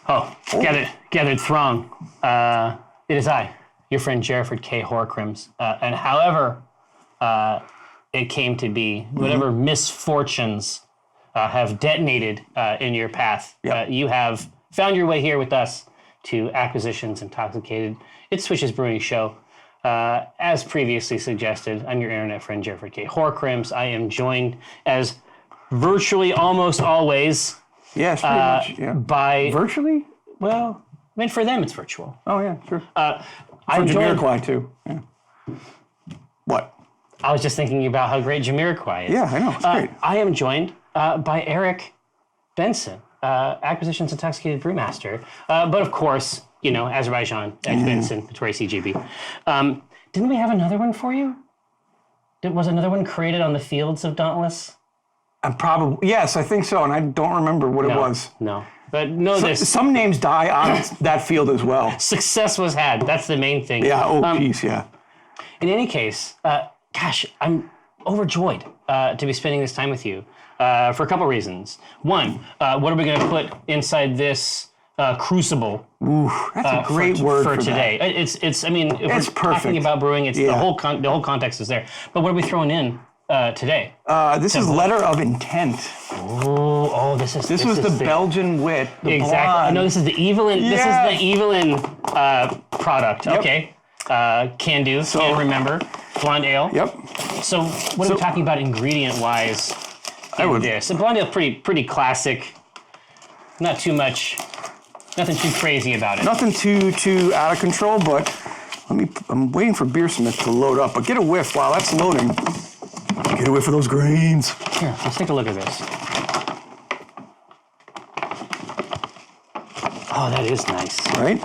Gathered throng. It is I, your friend Jerford K. Horcrims. And however it came to be, whatever misfortunes have detonated in your path, you have found your way here with us to Acquisitions Intoxicated. It's Swish's Brewing Show. As previously suggested, I'm your internet friend, Jerford K. Horcrims. I am joined, as virtually almost always, yes, pretty much, yeah. by... Virtually? Well, I mean, for them, it's virtual. Oh, yeah, sure. I'm Jamiroquai, too. Yeah. What? I was just thinking about how great Jamiroquai is. Yeah, I know. It's great. I am joined by Eric Benson, Acquisitions Intoxicated Brewmaster. But of course, you know, Azerbaijan, Benson, Tory CGB. Didn't we have another one for you? Was another one created on the fields of Dauntless? Yes, I think so, and I don't remember what it was. No, but know this. Some names die on that field as well. Success was had. That's the main thing. Yeah, peace, yeah. In any case, gosh, I'm overjoyed to be spending this time with you for a couple reasons. One, what are we going to put inside this crucible? Ooh, that's a great word for today. That. It's. I mean, if it's we're perfect. Talking about brewing, it's the whole context is there. But what are we throwing in today? This is Letter of Intent. This was the Belgian wit. The exactly. blonde. No, this is the Evelyn. Yeah. This is the Evelyn product. Yep. Okay. Can do. So, can't remember. Blonde ale. Yep. So what are we talking about ingredient-wise in this? The blonde ale pretty classic. Not too much. Nothing too crazy about it. Nothing too out of control, but I'm waiting for Beersmith to load up. But get a whiff while that's loading. Get a whiff of those grains. Here, let's take a look at this. Oh, that is nice. Right?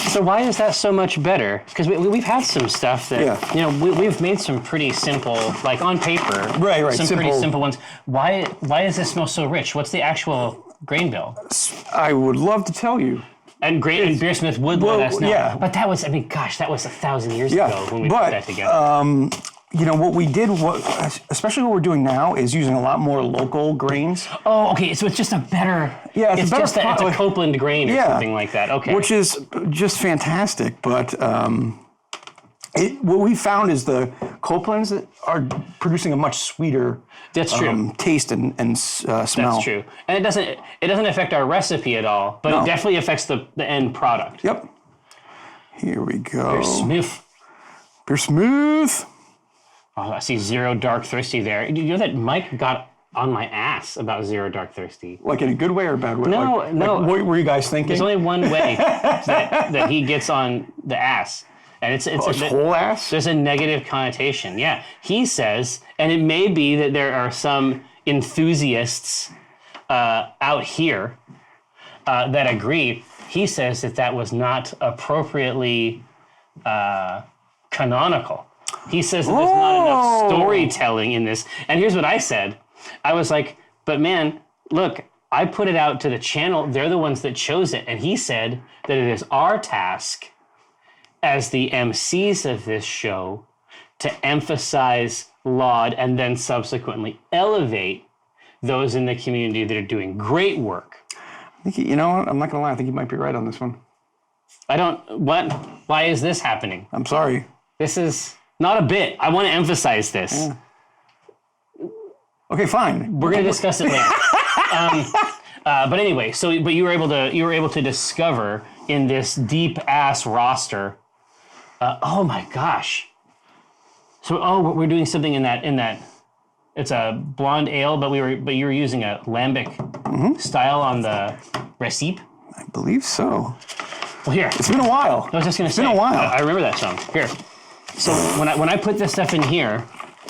So why is that so much better? Because we've had some stuff that, you know, we've made some pretty simple, like on paper, right, some pretty simple ones. Why does this smell so rich? What's the actual grain bill? I would love to tell you. And Beersmith would let us know. Yeah. But that was, that was 1,000 years ago when we put that together. You know, what we did, especially what we're doing now, is using a lot more local grains. Oh, okay. So it's just a better... Yeah, it's just it's a Copeland grain or something like that. Okay. Which is just fantastic. But what we found is the Copelands are producing a much sweeter taste and smell. That's true. And it doesn't affect our recipe at all, but it definitely affects the end product. Yep. Here we go. Beersmith. Oh, I see Zero Dark Thirsty there. You know that Mike got on my ass about Zero Dark Thirsty? Like in a good way or a bad way? No. Like, what were you guys thinking? There's only one way that he gets on the ass. And it's whole ass? There's a negative connotation. Yeah. He says, and it may be that there are some enthusiasts out here that agree. He says that was not appropriately canonical. He says that there's not enough storytelling in this. And here's what I said. I was like, but man, look, I put it out to the channel. They're the ones that chose it. And he said that it is our task as the MCs of this show to emphasize, laud, and then subsequently elevate those in the community that are doing great work. I think, you know what? I'm not going to lie. I think you might be right on this one. Why is this happening? I'm sorry. This is... Not a bit. I want to emphasize this. Yeah. Okay, fine. We're going to discuss it later. But anyway, but you were able to discover in this deep ass roster. Oh my gosh. So we're doing something in that. It's a blonde ale, but you were using a Lambic style on the recipe. I believe so. Well, here. It's been a while. I was just going to say. It's been a while. I remember that song. Here. So when I put this stuff in here,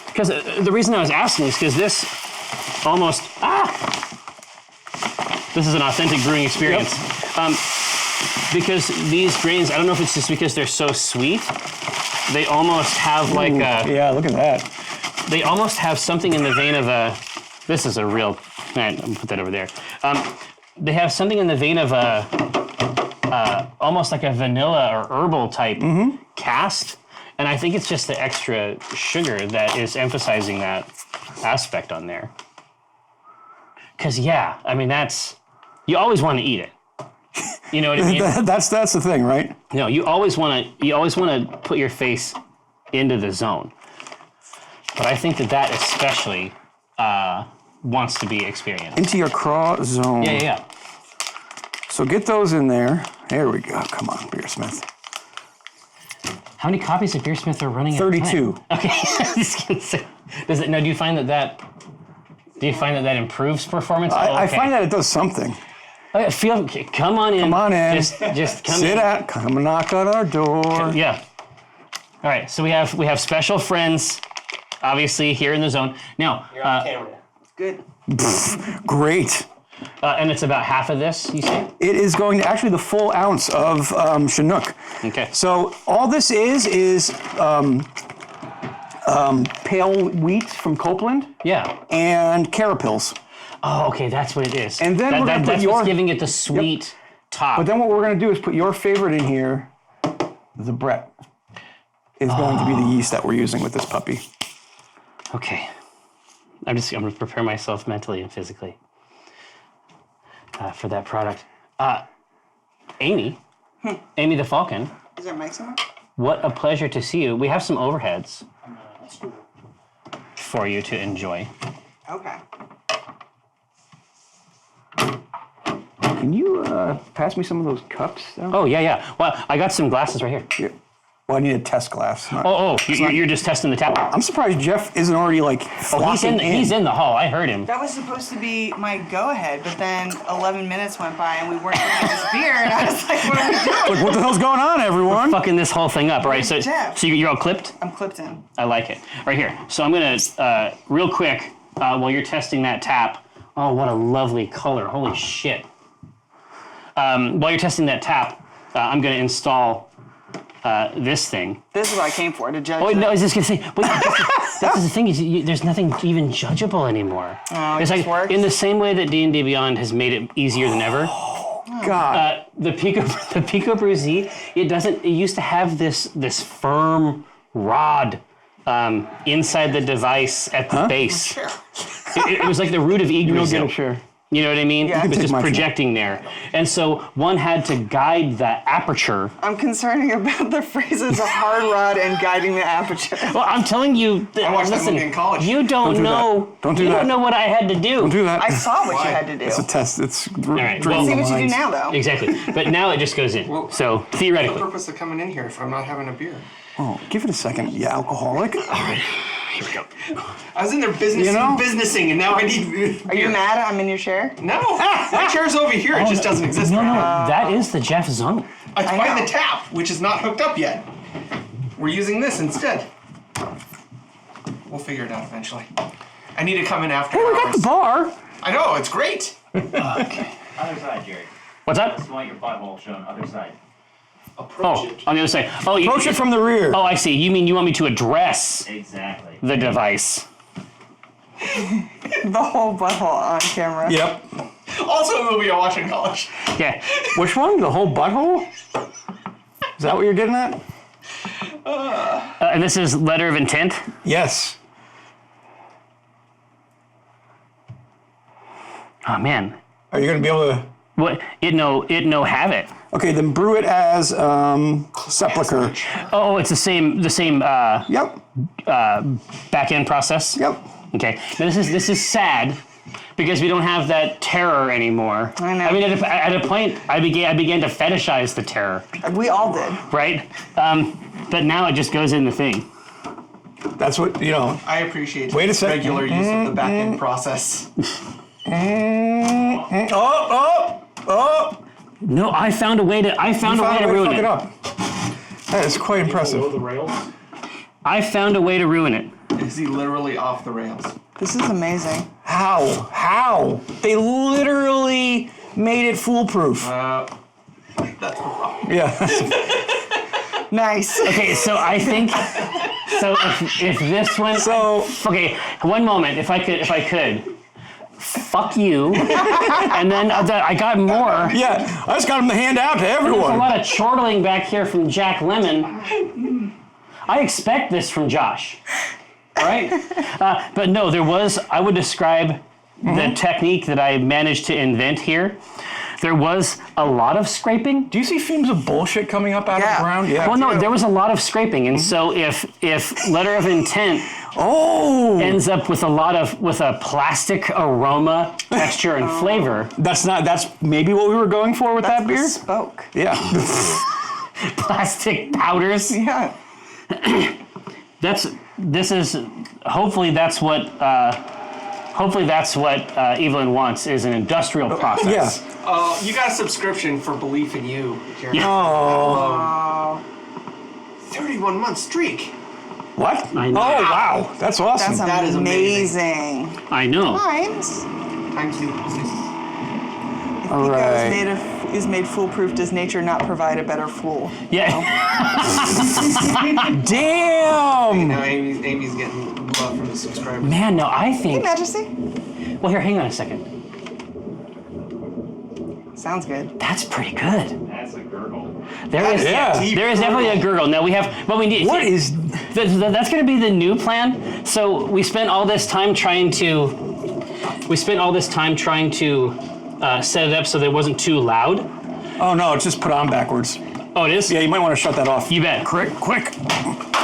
because the reason I was asking is because this almost this is an authentic brewing experience. Yep. Because these grains, I don't know if it's just because they're so sweet, they almost have like a... Yeah, look at that. They almost have something in the vein of a... This is a real... I'm going to put that over there. They have something in the vein of a... almost like a vanilla or herbal type cast. And I think it's just the extra sugar that is emphasizing that aspect on there. Because, yeah, I mean, you always want to eat it. You know what I mean? That's the thing, right? No, you always want to put your face into the zone. But I think that especially wants to be experienced. Into your craw zone. Yeah. So get those in there. There we go. Come on, Beersmith. How many copies of Beersmith are running? 32. Okay. I was gonna say, do you find that improves performance? I find that it does something. Come on in. Come on in. Just come Sit in. out. Come and knock on our door. Yeah. All right. So we have special friends, obviously here in the zone. Now, You're on camera. Good. Great. And it's about half of this, you say? It is going to actually the full ounce of Chinook. Okay. So all this is pale wheat from Copeland. Yeah. And carapils. Oh, okay, that's what it is. And then we're gonna put that's what's giving it the sweet top. But then what we're going to do is put your favorite in here. The Brett is going to be the yeast that we're using with this puppy. Okay. I'm going to prepare myself mentally and physically for that product. Amy the Falcon. Is there mic somewhere? What a pleasure to see you. We have some overheads for you to enjoy. Okay. Can you pass me some of those cups? Though? Oh, yeah. Well, I got some glasses right here. Yeah. Well, I need a test glass. You're just testing the tap. I'm surprised Jeff isn't already like flocking in. He's in the hall. I heard him. That was supposed to be my go-ahead, but then 11 minutes went by and we weren't drinking this beer, and I was like, what are we doing? Like, what the hell's going on, everyone? Fucking this whole thing up. All right, so Jeff. you're all clipped? I'm clipped in. I like it. Right here. So I'm going to, real quick, while you're testing that tap, oh, what a lovely color. Holy shit. While you're testing that tap, I'm going to install this thing. This is what I came for, to judge. Oh, no, I was just going to say, wait, that's the thing, is there's nothing even judgeable anymore. Oh, it's it like, just works? in the same way that D&D Beyond has made it easier than ever. God. The Pico Brew Z, it used to have this firm rod inside the device at the base. Sure. It was like the root of Yggdrasil. Sure. You know what I mean? Yeah. It was take just my projecting there. And so one had to guide the aperture. I'm concerning about the phrases of hard rod and guiding the aperture. Well, I'm telling you, I watched that movie in college. you don't know. Don't do you that. don't know what I had to do. Don't do that. I saw what you had to do. It's a test. It's right, well- See what you do now, though. Exactly. But now it just goes in. Well, So What's the theoretically. purpose of coming in here if I'm not having a beer? Oh, give it a second, you alcoholic. Here we go. I was in there businessing, and now I need. Are you mad I'm in your chair? No, my chair's over here. It just doesn't exist. No, right now. that is the Jeff zone. It's I by know. the tap, which is not hooked up yet. We're using this instead. We'll figure it out eventually. I need to come in after Hey, we got hours. the bar. I know, it's great. Okay. Other side, Jerry. What's that? Just want your butthole shown other side. Oh, on the other side. Oh, Approach it from the rear. Oh, I see. You mean you want me to address Exactly. the device? The whole butthole on camera. Yep. Also a movie I watched in college. Yeah. Which one? The whole butthole? Is that what you're getting at? And this is letter of intent. Yes. Oh man. Are you going to be able to? What? It no have it. Okay, then brew it as sepulcher. Oh, it's the same Yep. back end process. Yep. Okay. Now this is sad because we don't have that terror anymore. I know. I mean, at a point, I began to fetishize the terror, We all did. right? But now it just goes in the thing. That's what, you know. I appreciate Wait a second. regular use of the back end process. Oh! No, I found a way to ruin fuck it. up. That is quite impressive. the rails? I found a way to ruin it. Is he literally off the rails? This is amazing. How? They literally made it foolproof. That's the problem. Yeah. Nice. Okay, so I think if this one okay, one moment, if I could. Fuck you. And then I got more. Yeah, I just got them to hand out to There's a everyone. lot of chortling back here from Jack Lemmon. I expect this from Josh. All right? But no, I would describe the technique that I managed to invent here. There was a lot of scraping. Do you see fumes of bullshit coming up out of the ground? Yeah. Well, no, there was a lot of scraping, and so if letter of intent ends up with a plastic aroma, texture, and flavor. That's maybe what we were going for with that beer. Bespoke. Yeah. Plastic powders. Yeah. Hopefully that's what Evelyn wants, is an industrial process. Yeah. You got a subscription for Belief in You, Jerry. Yeah. Oh. 31-month streak. What? I know. Oh, wow. That's awesome. That's That is amazing. I know. Times. Times two. All right. Is made foolproof. Does nature not provide a better fool? Yeah. Damn. Now Amy's getting love from the subscribers. Man, no, I Hey, think. Majesty. Well, here, hang on a second. Sounds good. That's pretty good. That's a gurgle. There is definitely a gurgle. Now we have what we need. What is? That's going to be the new plan. So we spent all this time trying to set it up so that it wasn't too loud. Oh no, it's just put on backwards. Oh, it is? Yeah, you might want to shut that off. You bet. Quick.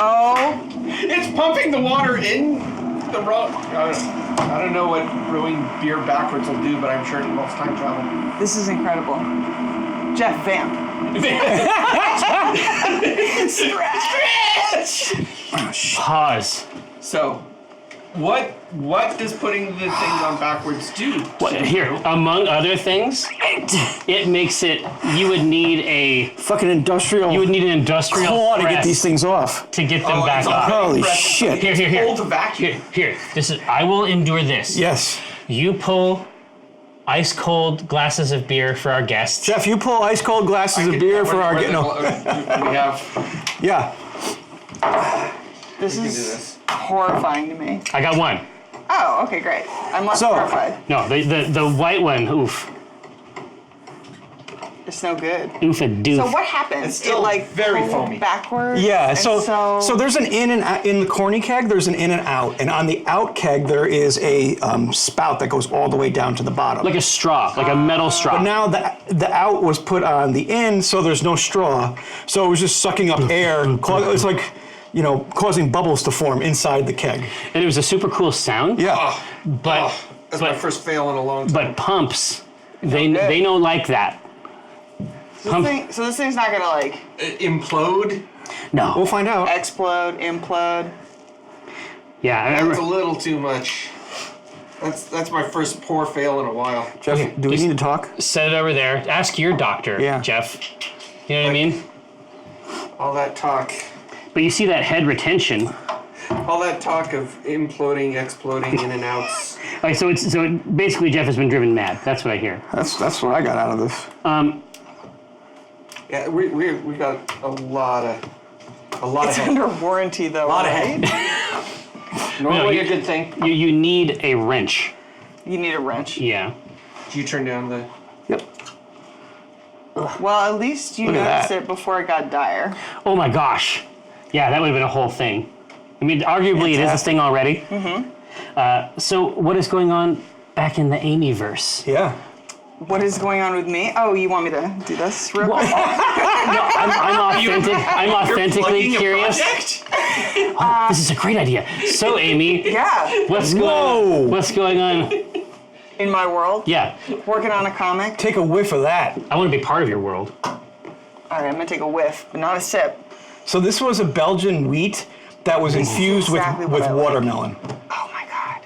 Oh. It's pumping the water in the wrong. I don't know what brewing beer backwards will do, but I'm sure it involves time travel. This is incredible. Jeff, vamp. Stretch. Pause. So, what does putting the things on backwards do? Here, among other things, it makes it. You would need an industrial claw to get press these things off. to get them back off. Holy shit. Here. Hold the vacuum. Here. I will endure this. Yes. You pull ice cold glasses of beer for our guests. Jeff, you pull ice cold glasses of beer for our. We No. have. Yeah. This We can do is this. horrifying to me. I got one. Oh, okay, great. I'm less horrified. No, the white one. Oof. It's no good. Oof a doof. So what happens? It's still very pulled foamy. backwards. Yeah, and so there's an in and out in the corny keg. There's an in and out, and on the out keg there is a spout that goes all the way down to the bottom. Like a straw, like a metal straw. But now the out was put on the in, so there's no straw. So it was just sucking up air. It's like, causing bubbles to form inside the keg. And it was a super cool sound. Yeah. That's my first fail in a long time. But pumps, they don't like that. So this thing's not gonna Implode? No. We'll find out. explode, implode. Yeah. That's a little too much. That's my first poor fail in a while. Jeff, do we need to talk? Set it over there. Ask your doctor, Yeah. Jeff. You know what I mean? All that talk. But you see that head retention. All that talk of imploding, exploding, in and outs. Like, so basically Jeff has been driven mad. That's what I hear. That's what I got out of this. Yeah, we got a lot of It's head. under warranty though. A lot of right? head. Normally a good thing. You need a wrench. You need a wrench. Yeah. You turn down the. Yep. Well, at least you Look at noticed that. it before it got dire. Oh my gosh. Yeah, that would have been a whole thing. I mean, arguably it is this thing already. Mm-hmm. So what is going on back in the Amy-verse? Yeah. What is going on with me? Oh, you want me to do this real quick? I'm authentically curious. This is a great idea. So, Amy, Yeah. what's going on? In my world, Yeah, working on a comic. Take a whiff of that. I want to be part of your world. All right, I'm gonna take a whiff, but not a sip. So this was a Belgian wheat that was infused exactly what with I like. watermelon. Oh my god.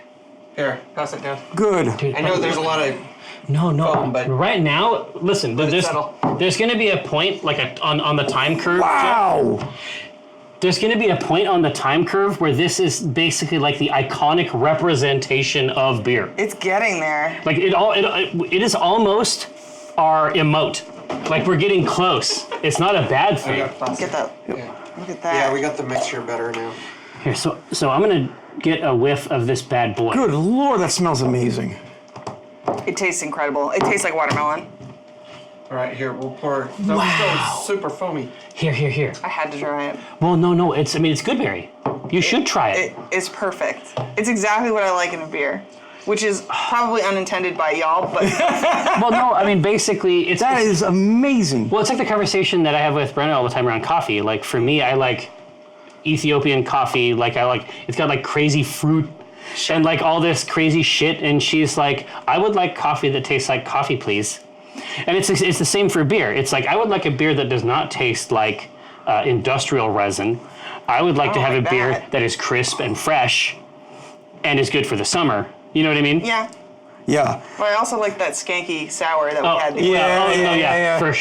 Here, pass it down. Good. Dude, I know there's a lot of. No, but- right now, listen, there's settle. going to be a point on the time curve. Wow. Jeff, there's going to be a point on the time curve where this is basically like the iconic representation of beer. It's getting there. Like it is almost our emote. Like we're getting close. It's not a bad thing. Get that. Yeah. Look at that. Yeah, we got the mixture better now. Here, so I'm gonna get a whiff of this bad boy. Good Lord, that smells amazing. It tastes incredible. It tastes like watermelon. All right, here, we'll pour. That was super foamy. Here. I had to try it. Well, no, it's Goodbeery. You should try it. It's perfect. It's exactly what I like in a beer, which is probably unintended by y'all, but Well, no, I mean, basically, That is amazing. Well, it's like the conversation that I have with Brenna all the time around coffee. Like, for me, I like Ethiopian coffee. Like, it's got like crazy fruit and like all this crazy shit. And she's like, I would like coffee that tastes like coffee, please. And it's the same for beer. It's like, I would like a beer that does not taste like industrial resin. I would like to have a beer that is crisp and fresh and is good for the summer. You know what I mean? yeah. Yeah. But I also like that skanky sour that we had. Yeah. For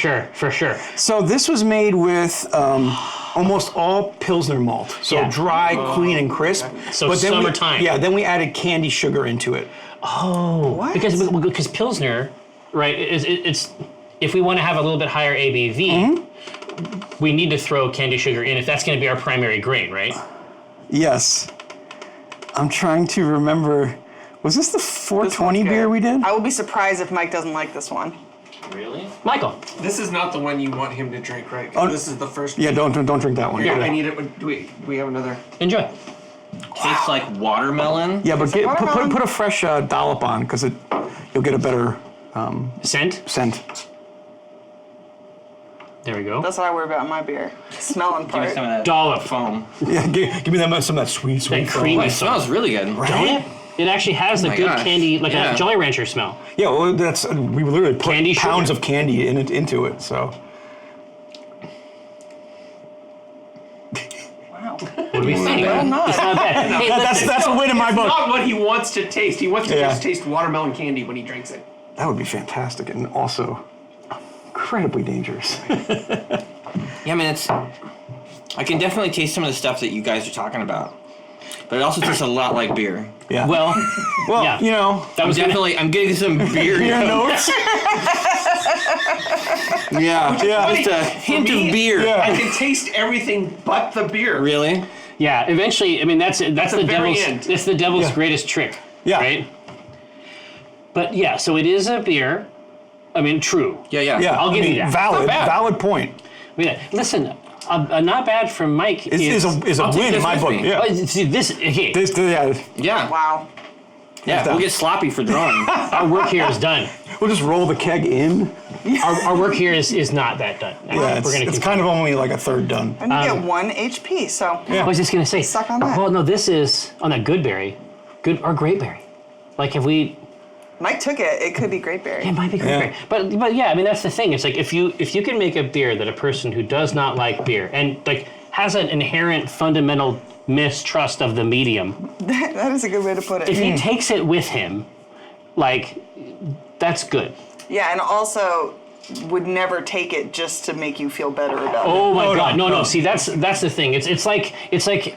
sure. So this was made with almost all Pilsner malt. So Yeah. dry, clean, and crisp. So then summertime. then we added candy sugar into it. Oh, What? because Pilsner, right? It's if we want to have a little bit higher ABV, we need to throw candy sugar in if that's going to be our primary grain, right? Yes. I'm trying to remember. Was this the 420 beer we did? I will be surprised if Mike doesn't like this one. Really? Michael, This is not the one you want him to drink, right? Oh, This is the first. Yeah, don't drink that one. Here, I need it. Do we have another? enjoy. Tastes like watermelon. Yeah, but It's like watermelon. put a fresh dollop on because you'll get a better Scent. scent. There we go. That's what I worry about in my beer. Smelling Give me part. some of that Dollop. foam. Yeah, give me some of that sweet That foam. creamy. Oh, it smells really good. Don't it? It actually has a my good gosh. candy, like Yeah. a Jolly Rancher smell. Yeah, well, we literally put Candy pounds sugar. of candy into it. So Wow. What do we think? Well, not. It's not bad. Hey, listen, that's a win in my It's book. not what he wants to taste. He wants to Yeah. just taste watermelon candy when he drinks it. That would be fantastic and also incredibly dangerous. Yeah, I mean, I can definitely taste some of the stuff that you guys are talking about. But it also tastes a lot like beer. Yeah. well, yeah. you know, that was gonna, I'm getting some beer notes. Yeah, Yeah. just a hint me, of beer. yeah. I can taste everything but the beer. Really? yeah. Eventually, I mean, that's the the very devil's. end. That's the devil's Yeah. greatest trick. Yeah. Right. But yeah, so it is a beer. I mean, true. Yeah. Yeah, I'll give you that. Valid, Not bad. valid point. I mean, listen, not bad from Mike Is a I'll take win in this my with book. me. Yeah. See, this okay. Yeah. Wow. Yeah, we'll get sloppy for drawing. Our work here is done. We'll just roll the keg in. Our work here is not that done. Yeah, it's continue. kind of only like a third done. And you get 1 HP, so I was just gonna say. Suck on that. Well, no, this is on that Goodbeery, or Greatberry. Like, if we, Mike took it. It could be Greatberry. it might be Greatberry. But yeah, I mean, that's the thing. It's like if you can make a beer that a person who does not like beer and like has an inherent fundamental mistrust of the medium, That is a good way to put it. if he takes it with him, like, that's good. Yeah, and also would never take it just to make you feel better about it. Oh my God! No. no. See, that's the thing. It's like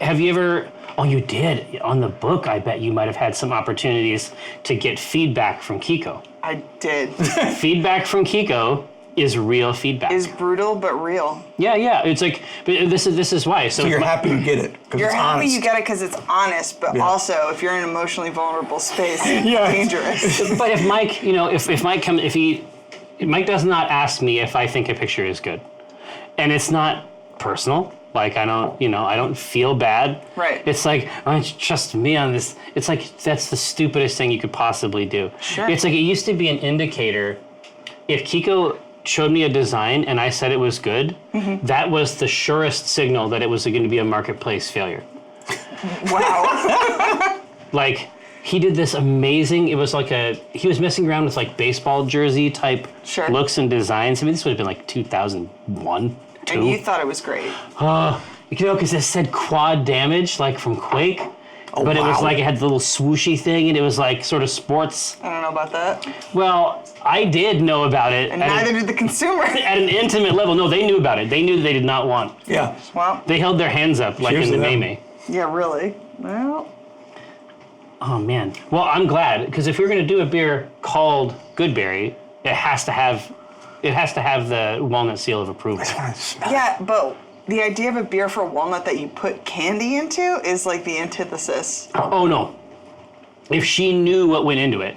have you ever? Oh, you did on the book. I bet you might have had some opportunities to get feedback from Kiko. I did. Feedback from Kiko is real feedback. Is brutal but real. Yeah. It's like, but this is why. So, So you're happy you get it because You're it's happy honest. you get it because it's honest, but Yeah. also if you're in an emotionally vulnerable space, it's Yeah. dangerous. But if Mike, Mike does not ask me if I think a picture is good, and it's not personal. Like, I don't feel bad. Right. It's like, oh, trust me on this. It's like, that's the stupidest thing you could possibly do. Sure. It's like, it used to be an indicator. If Kiko showed me a design and I said it was good, that was the surest signal that it was going to be a marketplace failure. Wow. Like, he did this amazing, it was like he was messing around with like baseball jersey type Sure. looks and designs. I mean, this would have been like 2001, 2. And you thought it was great. Because it said quad damage, like from Quake. But it was wow. like, it had the little swooshy thing, and it was like sort of sports. I don't know about that. Well, I did know about it And neither did the consumer. at an intimate level. No, they knew about it. They knew they did not want. Yeah. Well, They held their hands up like Cheers in the to them. Meme. yeah, really. Well, Oh man. Well, I'm glad, because if you're going to do a beer called Goodbeery, it has to have the walnut seal of approval. yeah, but the idea of a beer for walnut that you put candy into is like the antithesis. Oh no. If she knew what went into it,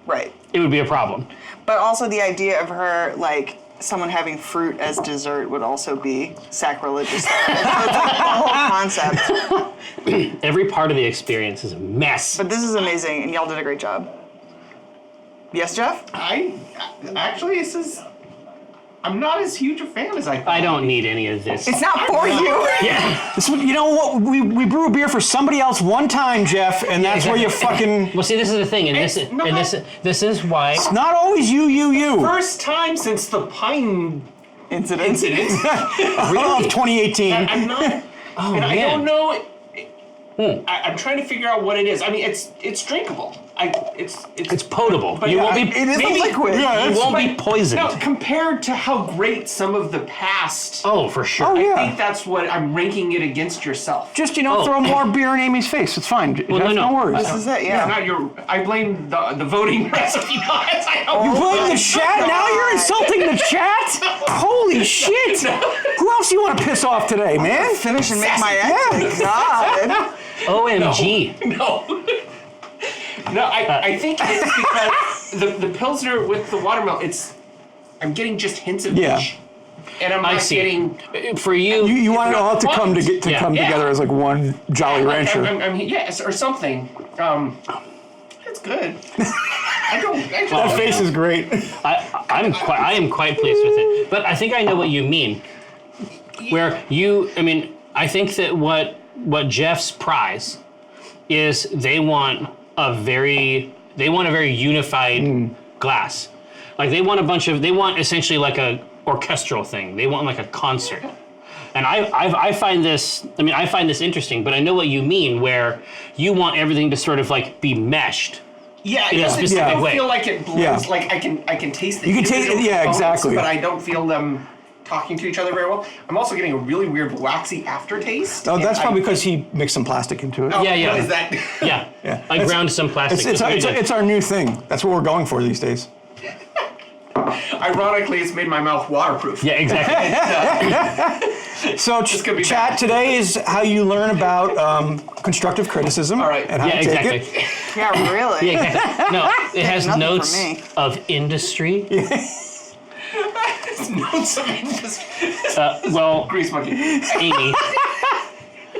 Right. it would be a problem. But also the idea of her, like, someone having fruit as dessert would also be sacrilegious. It's like the whole concept. Every part of the experience is a mess. But this is amazing, and y'all did a great job. Yes, Jeff? Actually, I'm not as huge a fan as I thought. I don't need any of this. It's not for you. Yeah. You know what? We brew a beer for somebody else one time, Jeff, and that's where you fucking. Well, see, this is the thing, and this is why. It's not always you. First time since the pine Incident. Of 2018. I'm not. Oh, and man. I don't know. I'm trying to figure out what it is. I mean, it's drinkable. It's potable. But You won't be. It is a liquid. Yeah, You won't be poisoned. No, compared to how great some of the past. Oh, for sure. Oh, yeah. I think that's what I'm ranking it against yourself. Just, Oh. throw more beer in Amy's face. It's fine. Well, Jeff, no. no worries. This is it, yeah. Not your. I blame the voting recipe. You blame the chat? Now you're insulting the chat? Holy shit! Who else do you want to piss off today, man? Finish and make my exit. God. OMG. No, I think it's because the Pilsner with the watermelon, I'm getting just hints of Yeah. each. And I'm I not see. getting... For you, You want it all to come Yeah. come together as like one Jolly Rancher. Yes, or something. It's good. That face is great. I am quite pleased with it. But I think I know what you mean. I think that what Jeff's prize is they want a very unified glass. Like they want essentially like a orchestral thing. They want like a concert. And I find this interesting, but I know what you mean where you want everything to sort of like be meshed. Yeah, In a specific I don't way. feel like it blends. Yeah. Like I can taste the You can taste it, individual yeah, components, exactly. But I don't feel them talking to each other very well. I'm also getting a really weird waxy aftertaste. Oh, and that's I- probably because he mixed some plastic into it. Oh, Yeah. What is that? Yeah. Yeah. I ground some plastic. It's our new thing. That's what we're going for these days. Ironically, it's made my mouth waterproof. Yeah, exactly. So could be chat bad. today is how you learn about constructive criticism. All right. And how Yeah, to take exactly. it. Yeah, really. Yeah, exactly. No, it has Nothing for notes me. of industry. Notes of industry. Well, Grease monkey. Amy,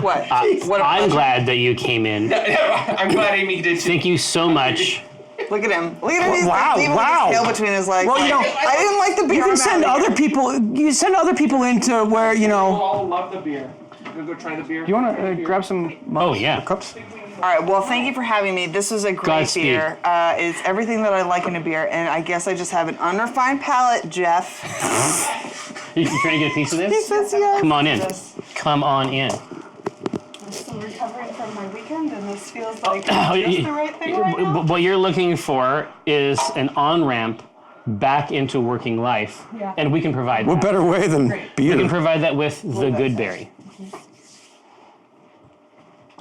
What? I'm glad that you came in. I'm glad Amy did too. Thank you so much. Look at him. Look at him. He's Wow, like, even wow. with his tail between his legs. Well, I didn't like the beer. You can I'm send out of other here. people. You send other people into where We all love the beer. You gonna go try the beer? You want to grab some Oh, yeah. cups? All right. Well, thank you for having me. This was a great Godspeed. beer. It's everything that I like in a beer, and I guess I just have an unrefined palate, Jeff. You trying to get a piece of He this? says yes. Come on in. Yes. Come on in. I'm still recovering from my weekend, and this feels like Oh, just the right thing right now. What you're looking for is an on-ramp back into working life, Yeah. and we can provide What that. better way than Great. We can beer? provide that with the Goodbeery.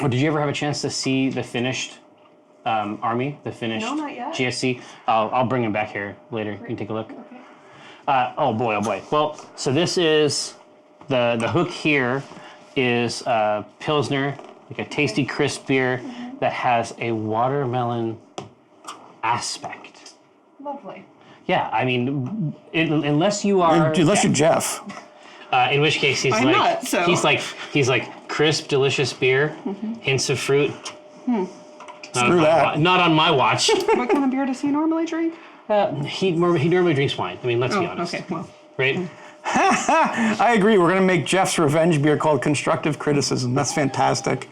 Oh, did you ever have a chance to see the finished army, the finished No, not yet. GSC? I'll bring him back here later. You can take a look. Oh boy, oh boy. Well, so this is the hook here is Pilsner, like a tasty crisp beer that has a watermelon aspect. Lovely. Yeah, I mean, unless you are, Unless you're Jeff. in which case he's I'm like, not, so- he's like crisp, delicious beer, hints of fruit. Screw that. Not on my watch. What kind of beer does he normally drink? He normally drinks wine. I mean, let's be honest, Okay, well. right? I agree. We're going to make Jeff's revenge beer called Constructive Criticism. That's fantastic.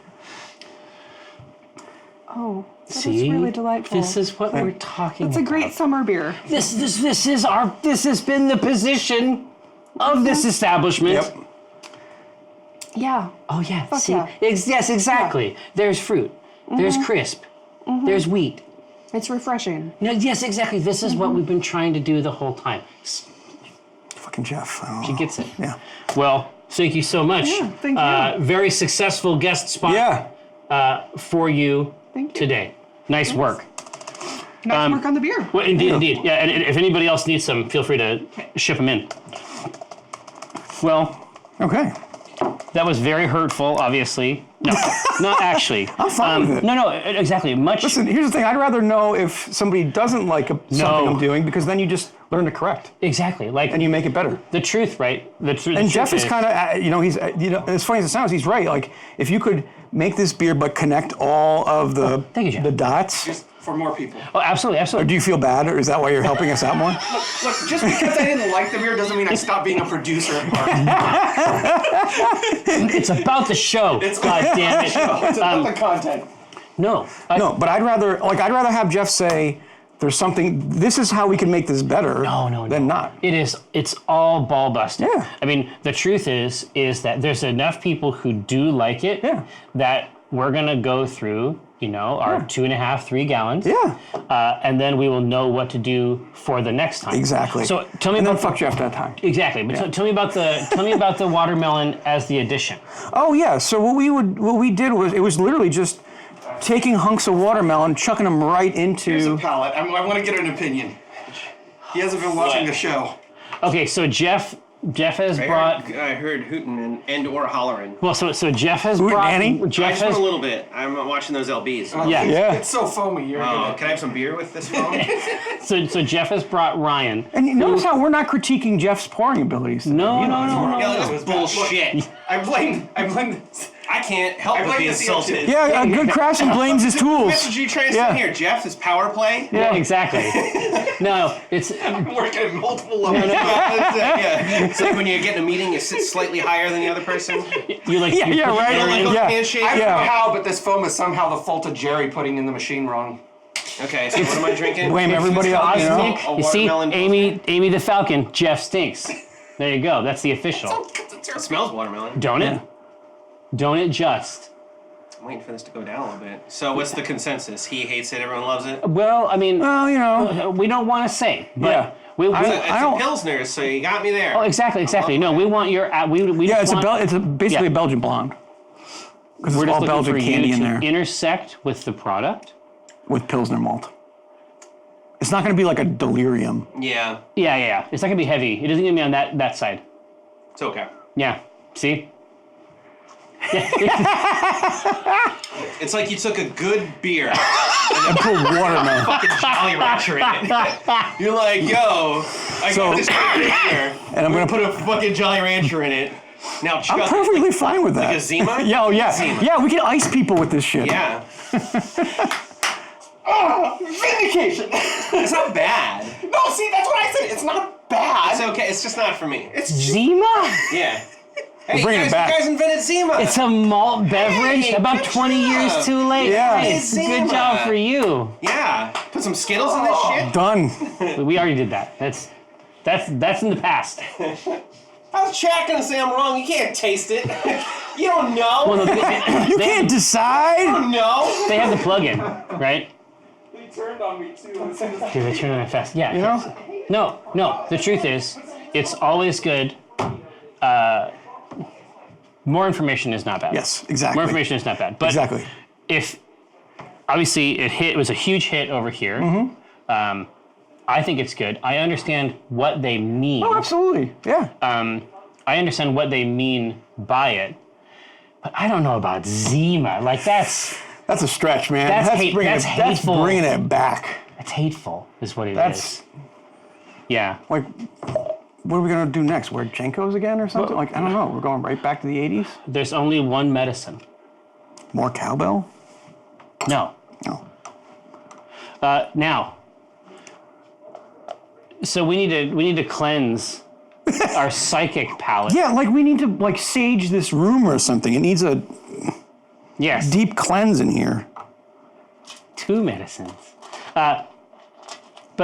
Oh, that See, is really delightful. this is what we're talking It's a about. great summer beer. This has been the position of this establishment. Yep. Yeah. Oh yeah. Fuck See, yeah. yes, exactly. There's fruit. There's crisp. There's wheat. It's refreshing. No, yes, exactly. This is what we've been trying to do the whole time. Fucking Jeff. I She don't know. gets it. Yeah. Well, thank you so much. Yeah, thank you. Very successful guest spot Yeah. for you Thank you. today. Nice work. Nice work on the beer. Well, indeed. Yeah, and if anybody else needs some, feel free to ship them in. Well, Okay. That was very hurtful, obviously. No, not actually. I'm fine with it. No, exactly. Listen, here's the thing. I'd rather know if somebody doesn't like something I'm doing, because then you just learn to correct. Exactly. And you make it better. The truth, right? And Jeff is kind of, he's, as funny as it sounds, he's right. Like, if you could make this beer but connect all of the dots. Just for more people. Oh, absolutely. Or do you feel bad, or is that why you're helping us out more? Look, just because I didn't like the beer doesn't mean I stopped being a producer at heart. It's about the show. God damn it. It's about the content. No, but I'd rather have Jeff say, there's something, this is how we can make this better than not. It's all ball busting. Yeah. I mean, the truth is that there's enough people who do like it that we're going to go through, our 2.5, 3 gallons. Yeah. And then we will know what to do for the next time. Exactly. So tell me and about then fuck Jeff that time. Exactly. But tell me about the watermelon as the addition. Oh yeah. So what we did was, it was literally just taking hunks of watermelon, chucking them right into. Here's a palate. I want to get an opinion. He hasn't been watching the show. Okay, so Jeff has brought. I heard hootin' and or hollering. Well, so Jeff has Hootin' brought. Annie? Jeff I just has. want a little bit. I'm watching those LBs. Yeah. It's so foamy. You're gonna. Can I have some beer with this foam? So Jeff has brought Ryan. And you notice how we're not critiquing Jeff's pouring abilities. No. Yeah, this bullshit. I blame. I can't help I but blame be the insulted. Yeah, a good craftsman blames his tools. Message you trying to Yeah. send here, Jeff? This power play? Yeah, exactly. No, it's. I'm working at multiple levels. Yeah. It's like when you get in a meeting, you sit slightly higher than the other person. You're like. Yeah, right. You don't like Yeah. a handshake? I don't Yeah. know how, but this foam is somehow the fault of Jerry putting in the machine wrong. Okay, so what am I drinking? Blame everybody else. I You know? stink. A You see, watermelon Amy the Falcon. Jeff stinks. There you go. That's the official. It smells watermelon. Don't it? Don't it just? I'm waiting for this to go down a little bit. So what's the consensus? He hates it, everyone loves it? Well, I mean, Well, we don't want to say, but Yeah. we It's a don't- Pilsner, so you got me there. Oh, exactly. No, we want your. We yeah, just want, it's basically a Belgian blonde. Because We're it's just all looking Belgian for candy you in to there intersect with the product. with Pilsner malt. It's not going to be like a delirium. Yeah, Yeah. It's not gonna be heavy. It isn't gonna be on that side. it's okay. Yeah. See. It's like you took a good beer And put watermelon. fucking Jolly Rancher in it. You're like, yo, I got this great beer, And I'm going to put a fucking Jolly Rancher in it. Now chug I'm it. perfectly fine with that. Like a Zima? Yeah, oh yeah. Zima. Yeah, we can ice people with this shit. Yeah, Vindication. it's not bad. No, see, that's what I said. It's not bad. It's okay. It's just not for me. Zima? Yeah. Hey, bringing it back. You guys invented Zima. It's a malt beverage. Hey, About good 20 years job. too late. Yeah. Nice. Zima. Good job for you. Yeah. Put some Skittles in this shit. Done. We already did that. That's in the past. How's Chad gonna say I'm wrong? You can't taste it. You don't know. Well, no, You can't decide. No. they have the plug-in, right? He turned on me too. Dude, they turn on it fast. Yeah. You know? No. The truth is, it's always good. More information is not bad. Yes, exactly. More information is not bad. But Exactly. if obviously it was a huge hit over here. Mm-hmm. I think it's good. I understand what they mean. Oh, absolutely. Yeah. I understand what they mean by it, but I don't know about Zima. Like that's That's a stretch, man. That's That's hateful. bringing it back. hateful, is what it is. That's Yeah. like, what are we gonna do next? Wear Jenkos again or something? Like, I don't know. We're going right back to the 80s. There's only one medicine. More cowbell? No. No. Now. So we need to cleanse our psychic palate. Yeah, like we need to like sage this room or something. It needs a Yes. deep cleanse in here. 2 medicines. But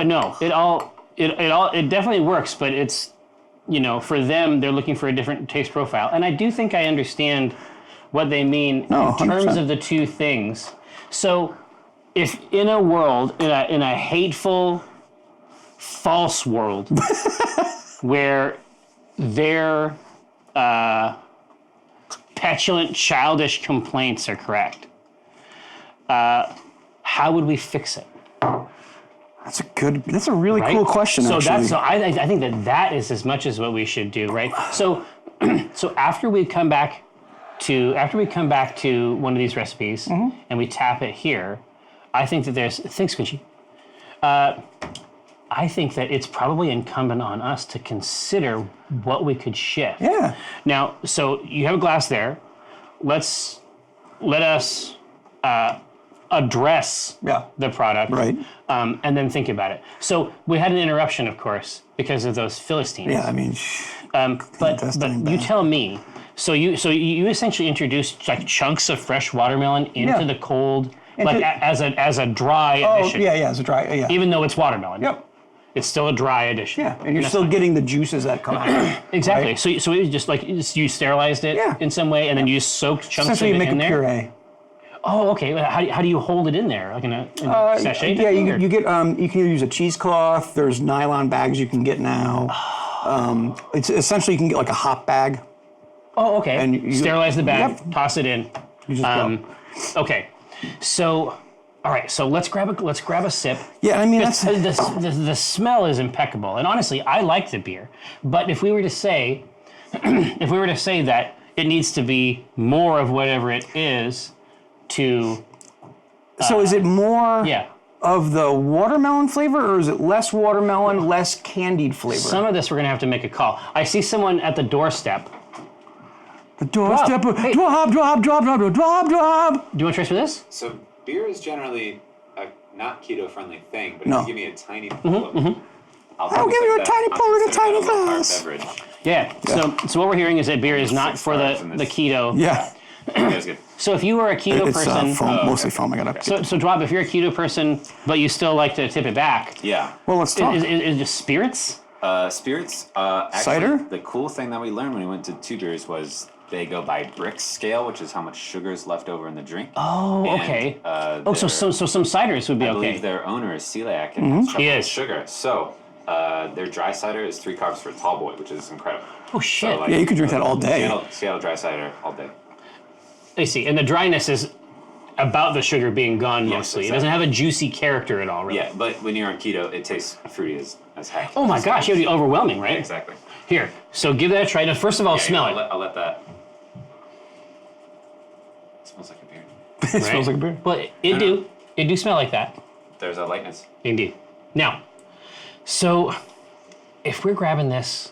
no, it definitely works, but it's, for them, they're looking for a different taste profile. And I do think I understand what they mean No, in terms 100%. of the two things. So if in a world, in a hateful, false world, where their petulant, childish complaints are correct, how would we fix it? That's a really Right? cool question, So actually. I think that is as much as what we should do, right? So after we come back after we come back to one of these recipes and we tap it here, I think that thanks, Squinchy. I think that it's probably incumbent on us to consider what we could shift. Yeah. Now, so you have a glass there. Let us address the product, Right. And then think about it. So we had an interruption, of course, because of those Philistines. Yeah, I mean, But you tell me. So you essentially introduced like chunks of fresh watermelon into the cold, like as a dry addition. as a dry, Even though it's watermelon. Yep. It's still a dry addition. Yeah, and you're still getting the juices that come out. Exactly. Right? So it was just like you sterilized it in some way, and then you soaked chunks of Essentially, it you make in a there. puree. Oh, okay. How do you hold it in there? Like in a sachet? Yeah, you get you can use a cheesecloth. There's nylon bags you can get now. It's essentially you can get like a hop bag. Oh, okay. And you sterilize the bag, toss it in. You just go. Okay. So, all right. So let's grab a sip. Yeah, I mean that's The smell is impeccable, and honestly, I like the beer. But if we were to say, that it needs to be more of whatever it is, to so is it more yeah. of the watermelon flavor, or is it less watermelon, less candied flavor? Some of this we're gonna have to make a call. I see someone at the doorstep. The doorstep. Hey. Drop. Do you want to trace for this? So beer is generally a not keto-friendly thing, but No. if you give me a tiny pull of I'll give you a tiny pull with a tiny glass. beverage. Yeah. So what we're hearing is that beer is not for the keto. Yeah, That's good. So if you were a keto it's person, foam, mostly foam. I got to. so Drop, if you're a keto person, but you still like to tip it back, Yeah. Well, let's talk. is it just spirits? Spirits. Actually, Cider? The cool thing that we learned when we went to Two Beers was they go by Brix scale, which is how much sugar is left over in the drink. Oh, And, okay. So their- some ciders would be I okay. believe their owner is celiac and has trouble He with is. sugar. So their dry cider is 3 carbs for a tall boy, which is incredible. Oh shit! So, like, Yeah, you could drink that all day. Seattle dry cider all day. I see, and the dryness is about the sugar being gone mostly. It doesn't have a juicy character at all, really. Yeah, but when you're on keto, it tastes fruity as heck. Oh my gosh, it would be overwhelming, right? Yeah, exactly. Here, so give that a try. Now, first of all, smell it. I'll let that. It smells like a beer. It smells like a beer. Well, it do smell like that. There's a lightness. Indeed. Now, so if we're grabbing this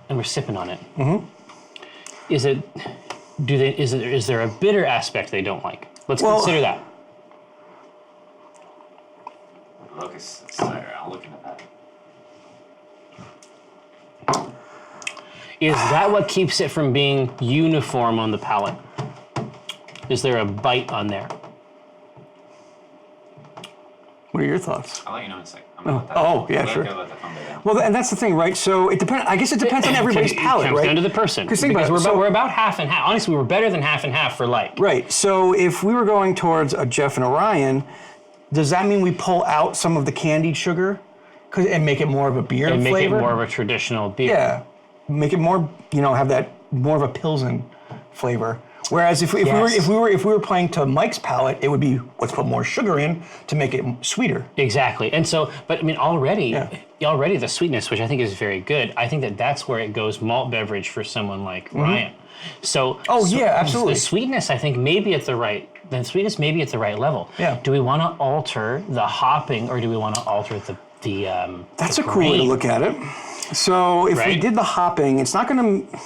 and we're sipping on it, is there a bitter aspect they don't like? Let's consider that. Look, it's cider. I'll look into that. Is that what keeps it from being uniform on the palate? Is there a bite on there? What are your thoughts? I'll let you know in a sec. I'm gonna let that. Oh, yeah, sure. Let that thumbnail down. Well, and that's the thing, right? So it depends. I guess it depends on everybody's palate, It comes right? down to the person. Because think about it. We're about half and half. Honestly, we're better than half and half for like. Right. So if we were going towards a Jeff and Orion, does that mean we pull out some of the candied sugar and make it more of a beer And make flavor? it more of a traditional beer. Yeah. Make it more, have that more of a Pilsen flavor. Whereas if we were playing to Mike's palate, it would be let's put more sugar in to make it sweeter. Exactly. And so, but I mean, already the sweetness, which I think is very good, I think that's where it goes malt beverage for someone like Ryan. So, absolutely. The sweetness, I think, may be at the right level. Yeah. Do we want to alter the hopping, or do we want to alter the That's the a cool way to grain? look at it. So if we Right? did the hopping, it's not going to.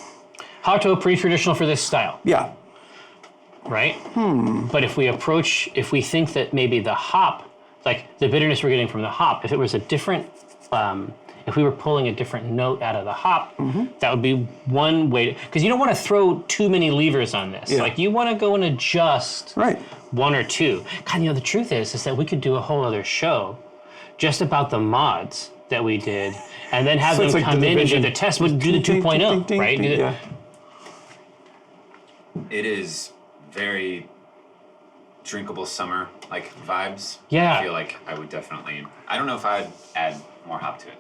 Hotto, pretty traditional for this style, Yeah. right? But if we think that maybe the hop, like the bitterness we're getting from the hop, if it was a different, if we were pulling a different note out of the hop, that would be one way. Because you don't want to throw too many levers on this. Yeah. Like you want to go and adjust Right. one or two. God, the truth is that we could do a whole other show just about the mods that we did, and then have So them it's like come the in and do division. the test. We'll do the 2.0, right? Do the- Yeah. It is very drinkable summer like vibes. Yeah. I feel like I would definitely. I don't know if I'd add more hop to it.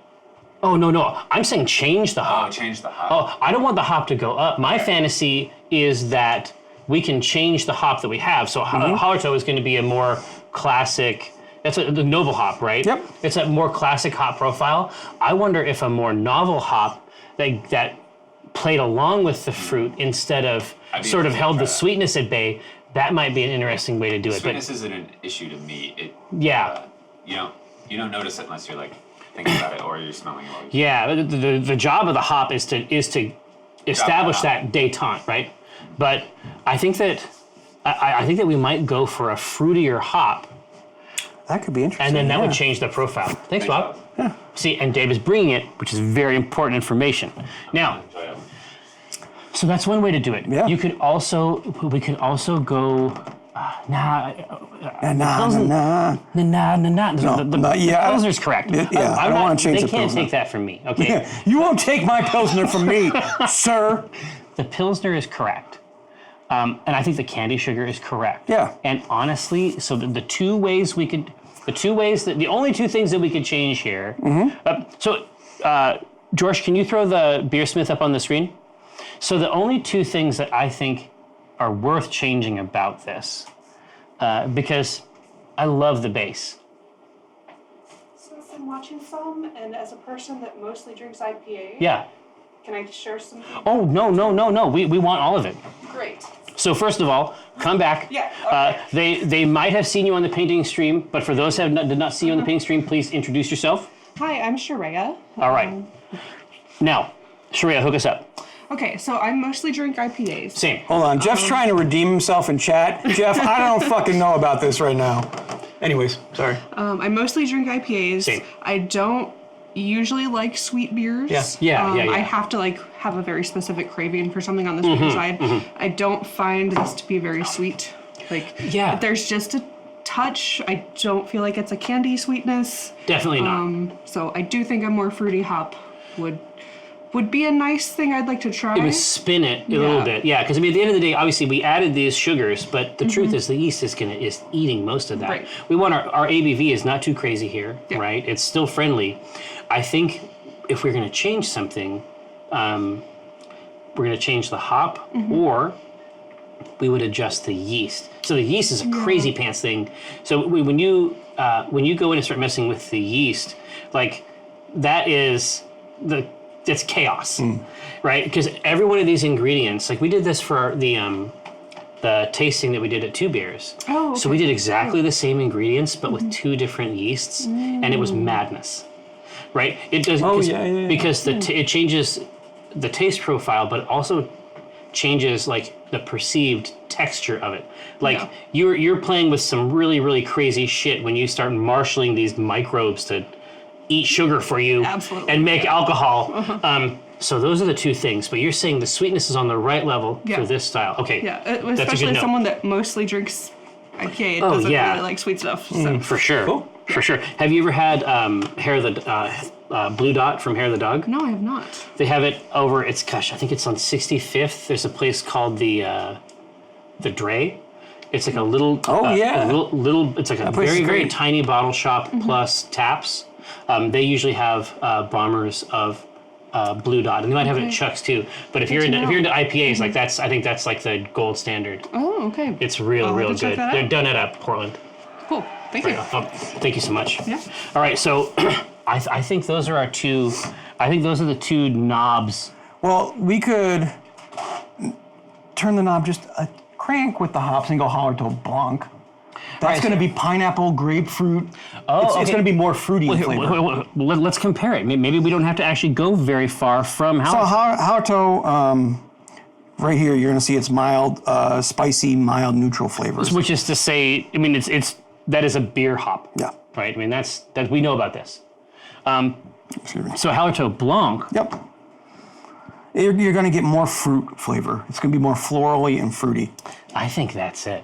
Oh, no. I'm saying change the hop. Oh, change the hop. Oh, I don't want the hop to go up. My fantasy is that we can change the hop that we have. So Hallertau is going to be a more classic. That's the noble hop, right? Yep. It's a more classic hop profile. I wonder if a more novel hop that played along with the fruit instead of sort of held the sweetness at bay, that might be an interesting way to do it. Sweetness isn't an issue to me. You don't notice it unless you're like thinking about it or you're smelling it. Yeah, the job of the hop is to establish that détente, right? But I think that we might go for a fruitier hop, That could be interesting. and then that would change the profile. Thanks, Bob. Yeah. See, and Dave is bringing it, which is very important information. Now, so that's one way to do it. Yeah. We could also go. Nah. The Pilsner's correct. I don't want to change the They can't Pilsner. take that from me. Okay. Yeah, you won't take my Pilsner from me, sir. The Pilsner is correct. And I think the candy sugar is correct. Yeah. And honestly, so the only two things that we could change here. George, can you throw the Beersmith up on the screen? So the only two things that I think are worth changing about this, because I love the base. So I've been watching some, and as a person that mostly drinks IPA, Yeah. can I share some? Oh, no. We want all of it. Great. So first of all, come back. Yeah, okay. They might have seen you on the painting stream, but for those who did not see you on the painting stream, please introduce yourself. Hi, I'm Sharia. All right. Now, Sharia, hook us up. Okay, so I mostly drink IPAs. Same. Hold on, Jeff's trying to redeem himself in chat. Jeff, I don't fucking know about this right now. Anyways, sorry. I mostly drink IPAs. Same. I don't usually like sweet beers. Yeah. I have to have a very specific craving for something on the sweeter side. I don't find this to be very sweet. There's just a touch. I don't feel like it's a candy sweetness. Definitely not. So I do think a more fruity hop would be a nice thing I'd like to try. It would spin it a little bit. Yeah, because I mean, at the end of the day, obviously we added these sugars, but the truth is the yeast is eating most of that. Right. We want our ABV is not too crazy here, right? It's still friendly. I think if we're going to change something, we're going to change the hop, or we would adjust the yeast. So the yeast is a crazy pants thing. So when you go in and start messing with the yeast, it's chaos, right? Because every one of these ingredients, we did this for the tasting that we did at Two Beers. Oh, okay. So we did exactly the same ingredients, but with two different yeasts, and it was madness, right? It does because it changes the taste profile, but it also changes the perceived texture of it. You're playing with some really, really crazy shit when you start marshaling these microbes to eat sugar for you and make alcohol. So those are the two things. But you're saying the sweetness is on the right level for this style. Okay. Yeah, That's especially a good as someone that mostly drinks IPA, doesn't really like sweet stuff. So. For sure. Cool. For sure. Have you ever had Hair of the Blue Dot from Hair of the Dog? No, I have not. They have it over. I think it's on 65th. There's a place called the Dre. It's like a little. It's like a very, very tiny bottle shop plus taps. They usually have bombers of Blue Dot, and they might have it at Chuck's too. But if you're into IPAs, I think that's like the gold standard. Oh, okay. It's real good. They're done at Portland. Cool. Thank you. Thank you so much. Yeah. All right, so I think those are our two. I think those are the two knobs. Well, we could turn the knob just a crank with the hops and go Hallertau Blanc. That's going to be pineapple, grapefruit. It's going to be more fruity in flavor. Let's compare it. Maybe we don't have to actually go very far from Hallertau. So Hallertau, right here, you're going to see it's mild, spicy, mild, neutral flavors. Which is to say, I mean, that is a beer hop. Yeah. Right. I mean, that we know about this. Excuse me. So Hallertau Blanc. Yep. You're going to get more fruit flavor. It's going to be more florally and fruity. I think that's it.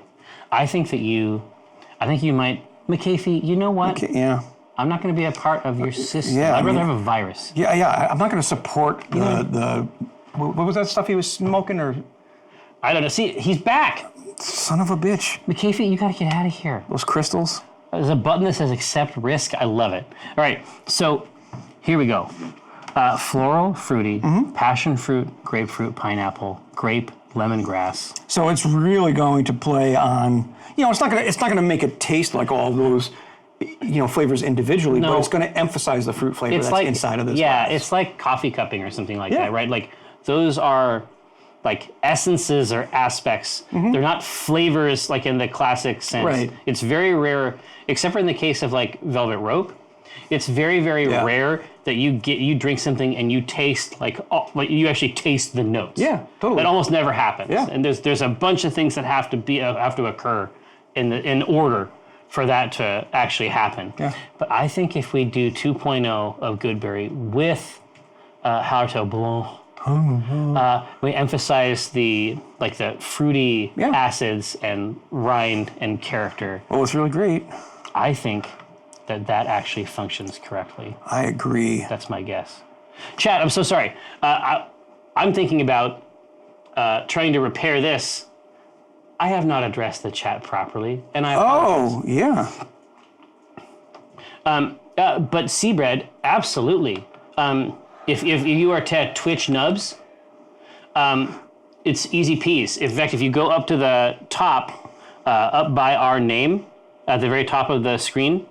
I think you might, McAfee, you know what? Okay, yeah. I'm not going to be a part of your system. Yeah, I'd rather have a virus. Yeah. I'm not going to support the what was that stuff he was smoking or? I don't know. See, he's back. Son of a bitch. McAfee, you got to get out of here. Those crystals. There's a button that says accept risk. I love it. All right, so here we go. Floral, fruity, passion fruit, grapefruit, pineapple, grape, lemongrass. So it's really going to play on, it's not gonna make it taste like all those, flavors individually, but it's going to emphasize the fruit flavor that's inside of this. Yeah, glass. it's like coffee cupping or something like that, right? Like those are like essences or aspects. They're not flavors like in the classic sense. Right. It's very rare, except for in the case of like Velvet Rope. It's very, very rare that you drink something and you taste like you actually taste the notes. Yeah, totally. That almost never happens. Yeah. And there's a bunch of things that have to occur in order for that to actually happen. Yeah. But I think if we do 2.0 of Goodbeery with Harteau Blanc, we emphasize the fruity acids and rind and character. Well, it's really great. I think that actually functions correctly. I agree. That's my guess. Chat, I'm so sorry. I'm thinking about trying to repair this. I have not addressed the chat properly, and I apologize. But Seabread, absolutely. If you are to Twitch nubs, it's easy peas. In fact, if you go up to the top, up by our name, at the very top of the screen,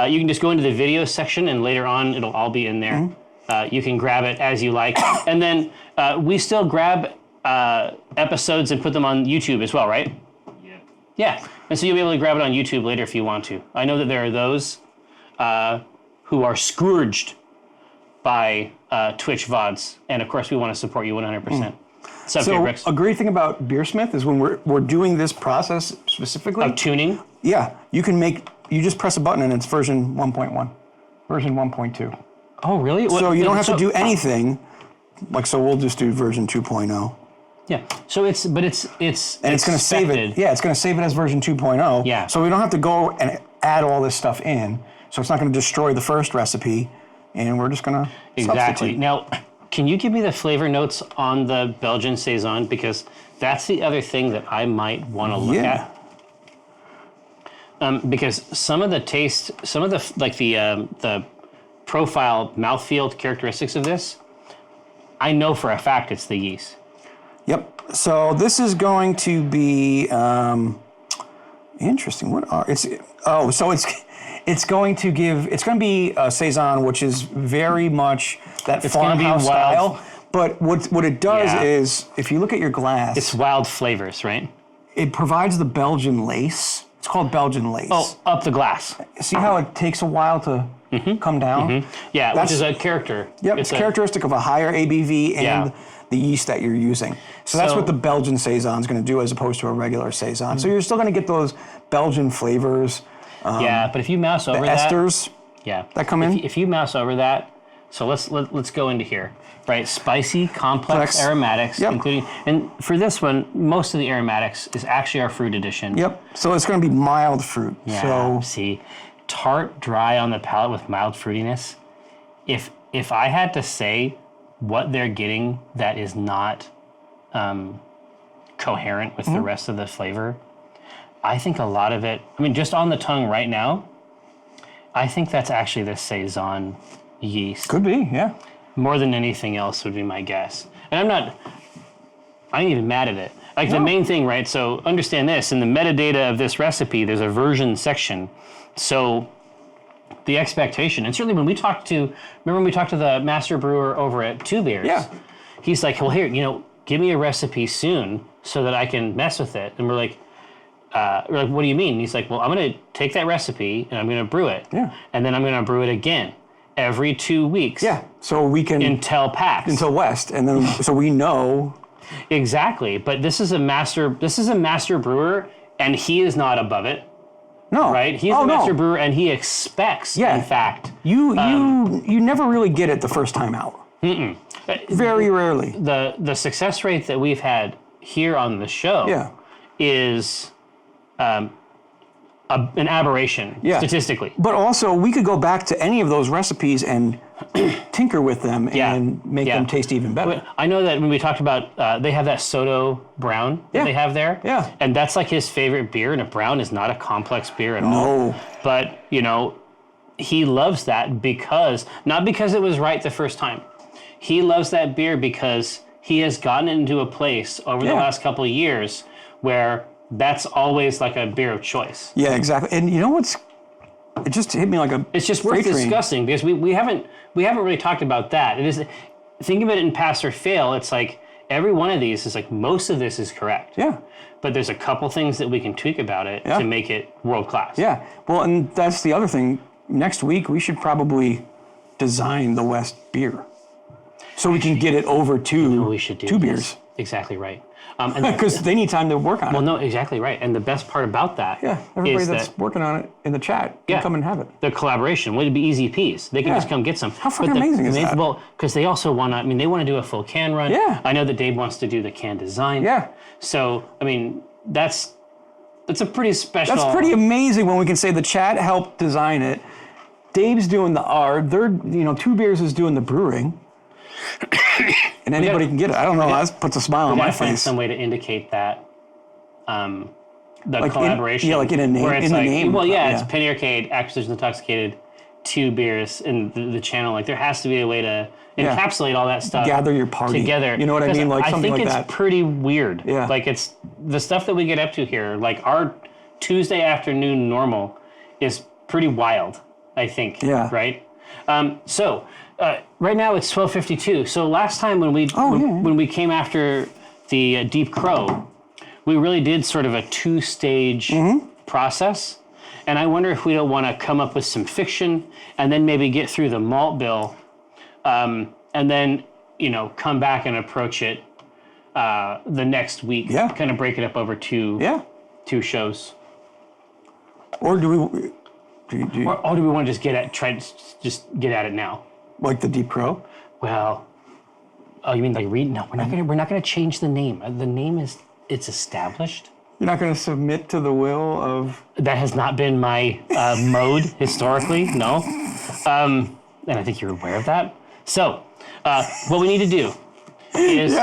you can just go into the video section, and later on, it'll all be in there. You can grab it as you like. And then we still grab episodes and put them on YouTube as well, right? Yeah. Yeah. And so you'll be able to grab it on YouTube later if you want to. I know that there are those who are scourged by Twitch VODs. And of course, we want to support you 100%. So a great thing about Beersmith is when we're doing this process specifically. Of tuning? Yeah. You just press a button and it's version 1.1, version 1.2. Oh, really? So you don't have to do anything. So we'll just do version 2.0. Yeah. So it's going to save it. Yeah, it's going to save it as version 2.0. Yeah. So we don't have to go and add all this stuff in. So it's not going to destroy the first recipe, and we're just going to substitute. Now, can you give me the flavor notes on the Belgian saison, because that's the other thing that I might want to look at. Because some of the taste, some of the profile mouthfeel characteristics of this, I know for a fact it's the yeast. Yep. So this is going to be interesting. It's going to be a saison, which is very much that farmhouse style. But what it does is, if you look at your glass, it's wild flavors, right? It provides the Belgian lace. It's called Belgian lace. Oh, up the glass. See how it takes a while to come down? Yeah, which is a character. Yep, it's characteristic of a higher ABV and the yeast that you're using. So that's what the Belgian saison is going to do as opposed to a regular saison. So you're still going to get those Belgian flavors. But if you mouse over the that, esters that come in. If you mouse over that, so let's go into here. Right, spicy, complex aromatics, including, and for this one, most of the aromatics is actually our fruit addition. Yep. So it's going to be mild fruit. Yeah. So see, tart, dry on the palate with mild fruitiness. If I had to say what they're getting that is not coherent with the rest of the flavor, I think a lot of it. I mean, just on the tongue right now, I think that's actually the saison yeast. Could be, yeah. More than anything else would be my guess. And I ain't even mad at it. Like the main thing, right? So understand this, in the metadata of this recipe, there's a version section. So the expectation, and certainly when we talked to the master brewer over at Two Beers, he's like, well, here, give me a recipe soon so that I can mess with it. And we're like, what do you mean? And he's like, well, I'm going to take that recipe and I'm going to brew it. Yeah. And then I'm going to brew it again every 2 weeks. Yeah. So we can until PAX. Until West. And then so we know. Exactly. But this is a master brewer, and he is not above it. No. Right? He's a master brewer, and he expects, in fact. You never really get it the first time out. Very rarely. The success rate that we've had here on the show is an aberration statistically. But also, we could go back to any of those recipes and tinker with them and make them taste even better. I know that when we talked about, they have that Soto Brown that they have there. Yeah. And that's like his favorite beer, and a brown is not a complex beer at all. But, he loves that not because it was right the first time. He loves that beer because he has gotten into a place over the last couple of years where that's always like a beer of choice. Yeah, exactly. And you know what's? It just hit me like a. It's just worth discussing because we haven't really talked about that. think of it in pass or fail. It's like every one of these is like most of this is correct. Yeah. But there's a couple things that we can tweak about it to make it world class. Yeah. Well, and that's the other thing. Next week we should probably design the West beer, so we can get it over to we should do 2 this. beers. Exactly right. Because they need time to work on it. Well, no, exactly right. And the best part about that everybody is that's working on it in the chat can come and have it. The collaboration would be easy peas. They can just come get some. How fucking amazing is that? Well, because they also want to, I mean, they want to do a full can run. Yeah. I know that Dave wants to do the can design. Yeah. So, I mean, that's a pretty special. That's pretty amazing when we can say the chat helped design it. Dave's doing the art. They're, 2 Beers is doing the brewing. And anybody can get it. I don't know. That puts a smile on my find face. some way to indicate that. The Like collaboration. like in a name. Where it's in like, the name. well, it's Penny Arcade, Acquisitions Intoxicated, 2 Beers, and the channel. Like, there has to be a way to encapsulate all that stuff. Gather your party together. You know what I mean? Like something like that. I think it's pretty weird. Yeah. Like, it's the stuff that we get up to here. Like, our Tuesday afternoon normal is pretty wild, I think. Yeah. Right? Right now it's 12:52. So last time when we came after the Deep Crow, we really did sort of a 2-stage process. And I wonder if we don't want to come up with some fiction and then maybe get through the malt bill, and then come back and approach it the next week. Yeah. Kind of break it up over two shows. Or do we? Or do we want to just get at it now? Like the Deep Crow? Well, you mean like read? No, we're not gonna change the name. The name it's established. You're not going to submit to the will of... That has not been my mode historically. No, and I think you're aware of that. So, what we need to do is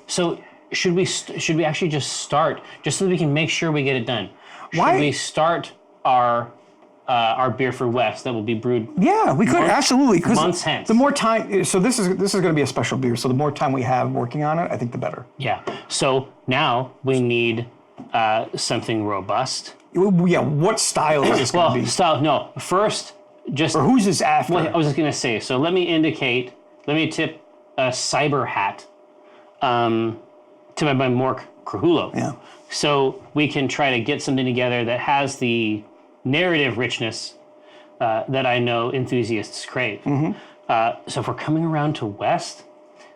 so should we actually just start just so that we can make sure we get it done? Should we start our beer for West that will be brewed? Yeah, we could absolutely. Months hence. The more time, so this is going to be a special beer. So the more time we have working on it, I think the better. Yeah. So now we need something robust. Yeah. What style is this going to be? Style. No. First, just. Or who's this after? Well, I was just going to say. So let me tip a cyber hat to my Mork Krahulo. Yeah. So we can try to get something together that has the narrative richness that I know enthusiasts crave. So if we're coming around to West,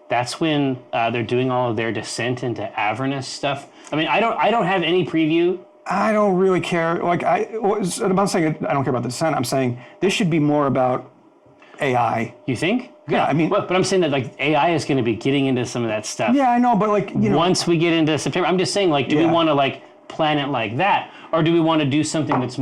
that's when they're doing all of their descent into Avernus stuff. I mean, I don't have any preview. I don't really care. Like I'm not saying I don't care about the descent. I'm saying this should be more about AI. You think? Yeah, I mean, but I'm saying that like AI is going to be getting into some of that stuff. Yeah, I know, but like once we get into September, I'm just saying like, do we want to like plan it like that, or do we want to do something that's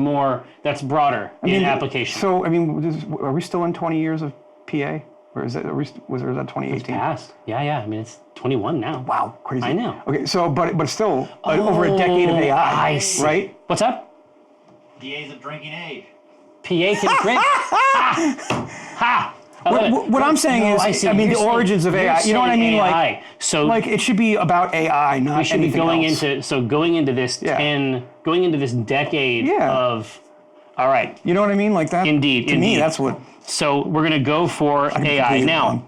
broader in application? So I mean, are we still in 20 years of PA, or is that 2018? It's past. Yeah. I mean, it's 21 now. Wow, crazy. I know. Okay, so but still over a decade of AI. I see. Right? What's up? PA's a drinking age. PA can drink. Ha! What I'm saying is, I mean, the origins of AI. You know what I mean? AI. Like it should be about AI, not we should be going else. going into this decade of. All right. You know what I mean? Like that. Indeed. To me, that's what. So we're gonna go for AI now.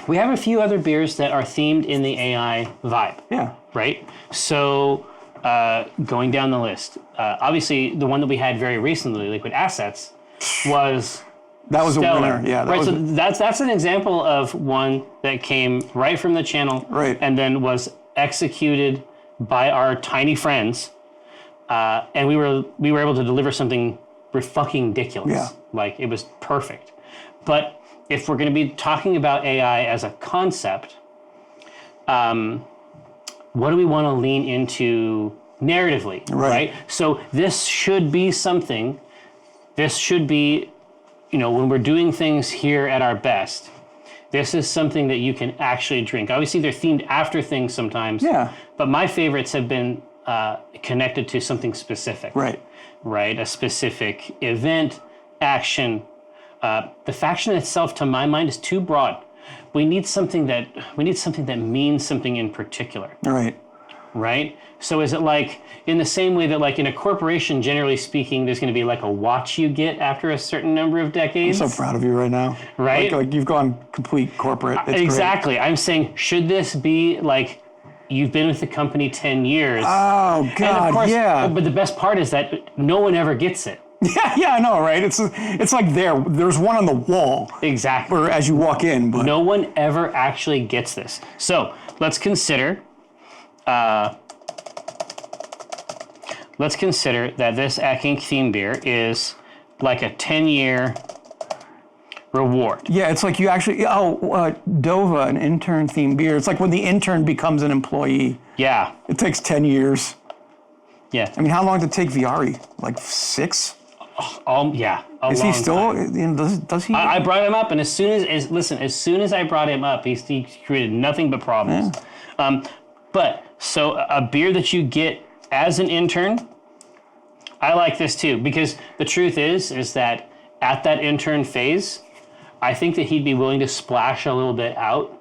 We have a few other beers that are themed in the AI vibe. Yeah. Right. So going down the list, obviously the one that we had very recently, Liquid Assets, was. That was stellar. A winner, yeah. Right, so that's an example of one that came right from the channel, right, and then was executed by our tiny friends, and we were able to deliver something fucking ridiculous. Yeah. Like it was perfect. But if we're going to be talking about AI as a concept, what do we want to lean into narratively? Right. So this should be something. This should be. When we're doing things here at our best, this is something that you can actually drink. Obviously, they're themed after things sometimes. Yeah. But my favorites have been connected to something specific. Right. Right. A specific event, action. The faction itself, to my mind, is too broad. We need something that means something in particular. Right. right? So is it like in the same way that like in a corporation, generally speaking, there's going to be like a watch you get after a certain number of decades? I'm so proud of you right now. Right? Like you've gone complete corporate. It's exactly. Great. I'm saying, should this be like you've been with the company 10 years? Oh, God, and of course, yeah. But the best part is that no one ever gets it. Yeah, I know, right? It's like there's one on the wall. Exactly. Or as you walk in, but no one ever actually gets this. So let's consider that this Kegging theme beer is like a 10-year reward. Yeah, it's like you actually Dova, an intern themed beer. It's like when the intern becomes an employee. Yeah. It takes 10 years. Yeah. I mean, how long did it take Viari? Like 6? Yeah. Is he still? Does he? I brought him up, and as soon as I brought him up, he created nothing but problems. Yeah. But so a beer that you get as an intern, I like this too, because the truth is that at that intern phase, I think that he'd be willing to splash a little bit out.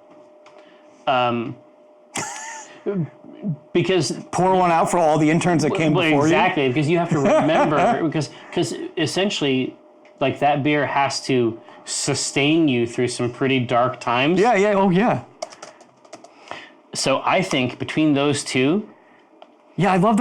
Because pour one out for all the interns that came before exactly, because you have to remember because essentially like that beer has to sustain you through some pretty dark times. Yeah. So I think between those two, I love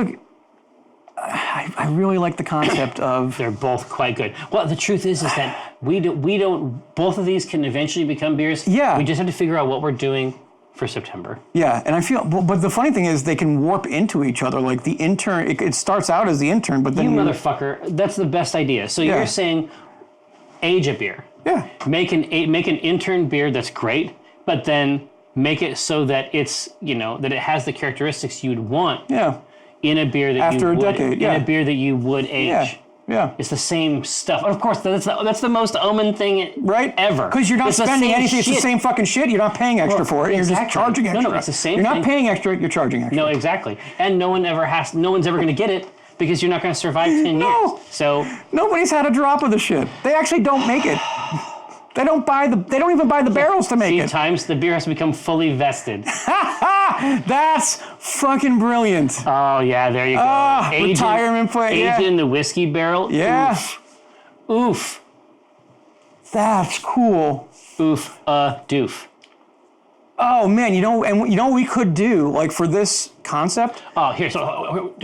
I really like the concept of they're both quite good. Well, the truth is that we don't both of these can eventually become beers. Yeah. We just have to figure out what we're doing for September. Yeah, and I feel, but the funny thing is they can warp into each other. Like the intern, it starts out as the intern, but then you motherfucker, that's the best idea. So you're saying age a beer. Yeah. Make an intern beer that's great, but then make it so that it's that it has the characteristics you'd want. Yeah. In a beer that after you would, a decade. in a beer that you would age. Yeah. It's the same stuff. Of course, that's the most Omin thing ever. Because you're not spending anything. Shit. It's the same fucking shit. You're not paying extra for it. You're just charging extra. No, it's the same You're thing. not paying extra. You're charging extra. No, exactly. And no one's ever going to get it because you're not going to survive 10 years. So nobody's had a drop of the shit. They actually don't make it. They don't even buy the barrels to make it. Sometimes the beer has to become fully vested. That's fucking brilliant. Oh yeah, there you go. Retirement play. Aged in the whiskey barrel. Yeah. Oof. That's cool. Oof. Doof. Oh man, you know what we could do, like for this concept? Oh, here, so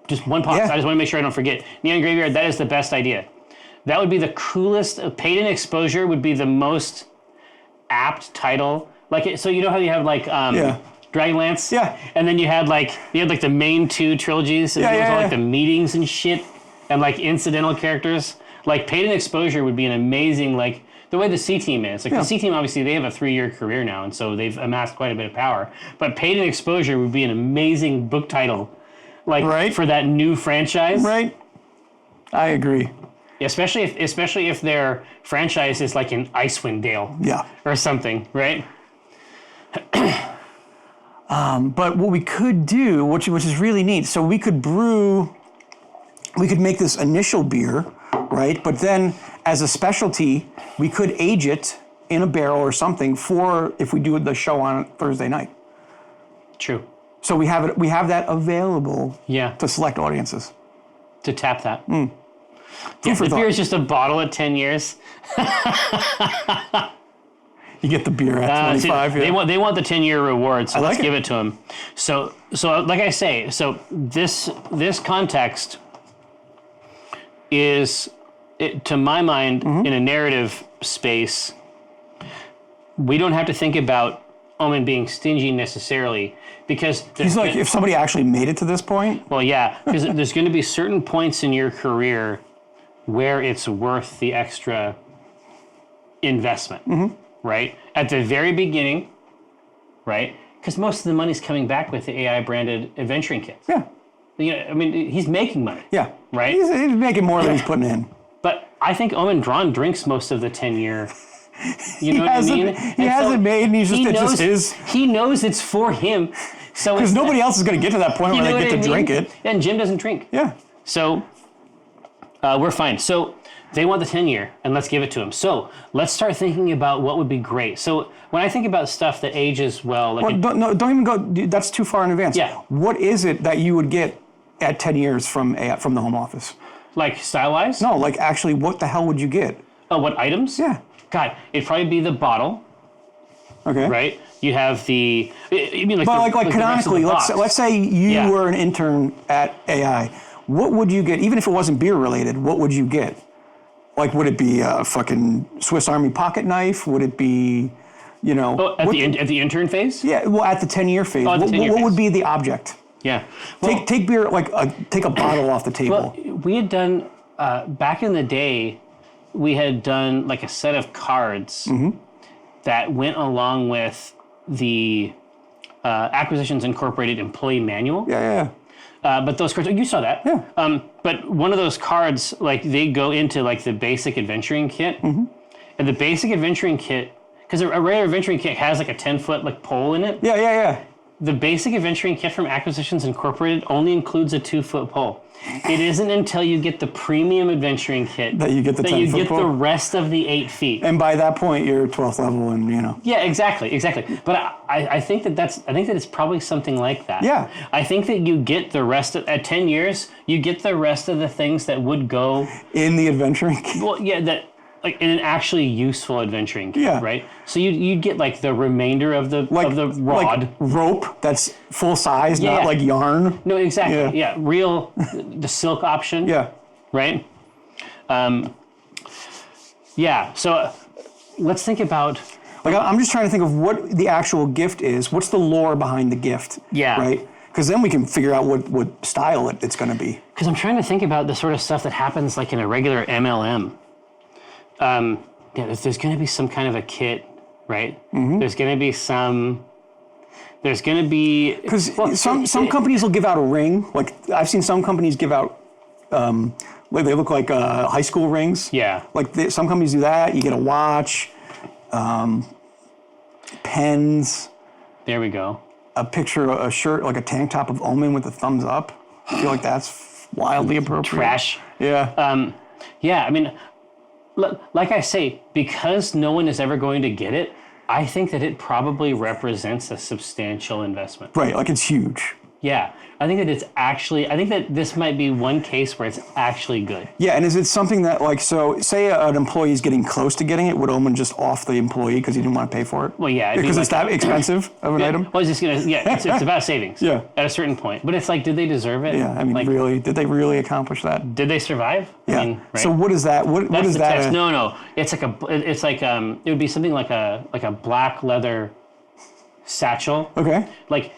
just one pause. I just want to make sure I don't forget. Neon Graveyard, that is the best idea. That would be the coolest. Paid in Exposure would be the most apt title. Like, so you know how you have like Dragonlance? Yeah. And then you had like the main two trilogies, and there was all like the meetings and shit, and like incidental characters. Like Paid in Exposure would be an amazing, like the way the C Team is. Like the C Team, obviously they have a 3-year career now, and so they've amassed quite a bit of power. But Paid in Exposure would be an amazing book title, like for that new franchise. Right. I agree. Especially if their franchise is like in Icewind Dale. Yeah. Or something, right? But what we could do, which is really neat, so we could make this initial beer, right? But then as a specialty, we could age it in a barrel or something for if we do the show on Thursday night. True. So we have that available to select audiences. To tap that. Yeah, the beer is just a bottle at 10 years. You get the beer at 25. They want the 10-year reward, so let's give it to them. So like I say, so this context is, to my mind, in a narrative space, we don't have to think about Omin being stingy necessarily, because he's like, if somebody actually made it to this point. Well, yeah, because there's going to be certain points in your career where it's worth the extra investment, right? At the very beginning, right? Because most of the money's coming back with the AI-branded adventuring kits. Yeah. I mean, he's making money. Yeah. Right? He's making more than he's putting in. But I think Omin Dran drinks most of the 10-year. You know what I mean? He hasn't made, and it's just his. He knows it's for him. So because nobody else is going to get to that point where they get to drink it. And Jim doesn't drink. Yeah. So we're fine. So They want the 10-year, and let's give it to them. So let's start thinking about what would be great. So when I think about stuff that ages well, like don't even go. That's too far in advance. Yeah. What is it that you would get at 10 years from the home office? like style-wise? No, like actually, what the hell would you get? Oh, what items? Yeah. God, it'd probably be the bottle. Okay. Right. You have the. You mean like but the, like canonically, let's say you were an intern at AI. What would you get, even if it wasn't beer related? What would you get? Like, would it be a fucking Swiss Army pocket knife? Would it be, you know? Oh, at the intern phase? Yeah, well, at the 10-year phase. Oh, what would be the object? Yeah. Well, Take beer, like take a bottle off the table. Well, we had done back in the day. We had done like a set of cards that went along with the Acquisitions Incorporated employee manual. Yeah. But those cards, you saw that. Yeah. But one of those cards, like they go into like the basic adventuring kit, and the basic adventuring kit, because a regular adventuring kit has like a 10-foot like pole in it. Yeah. The basic adventuring kit from Acquisitions Incorporated only includes a 2-foot pole. It isn't until you get the premium adventuring kit that you get the 10-foot pole. The rest of the 8 feet. And by that point, you're 12th level, and you know. Yeah, exactly. But I think that it's probably something like that. Yeah. I think that you get the rest of, at 10 years, you get the rest of the things that would go in the adventuring kit. Well, yeah, that. Like in an actually useful adventuring kit, yeah. right? So you'd get like the remainder of the rod. Like rope that's full size, not like yarn. No, exactly. Yeah, real, the silk option. Yeah. Right? Yeah, so let's think about... Like I'm just trying to think of what the actual gift is. What's the lore behind the gift? Yeah. Right? Because then we can figure out what style it's going to be. Because I'm trying to think about the sort of stuff that happens like in a regular MLM. There's going to be some kind of a kit, right? There's going to be some. There's going to be because some companies will give out a ring. Like I've seen some companies give out, like they look like high school rings. Yeah. Like some companies do that. You get a watch, pens. There we go. A picture, a shirt, like a tank top of Omin with a thumbs up. I feel like that's wildly appropriate. Trash. Yeah. Yeah. I mean. Like I say, because no one is ever going to get it, I think that it probably represents a substantial investment. Right, like it's huge. Yeah, I think that this might be one case where it's actually good. Yeah, and is it something that, like, so say an employee is getting close to getting it, would Omen just off the employee because he didn't want to pay for it? Well, yeah. Because it's that expensive of an item? Well, it's about savings. Yeah. At a certain point. But it's like, did they deserve it? Yeah, I mean, really, did they really accomplish that? Did they survive? Yeah. I mean, right? So what is that? What is that? Test. No. It's like it would be something like a black leather satchel. Okay. Like,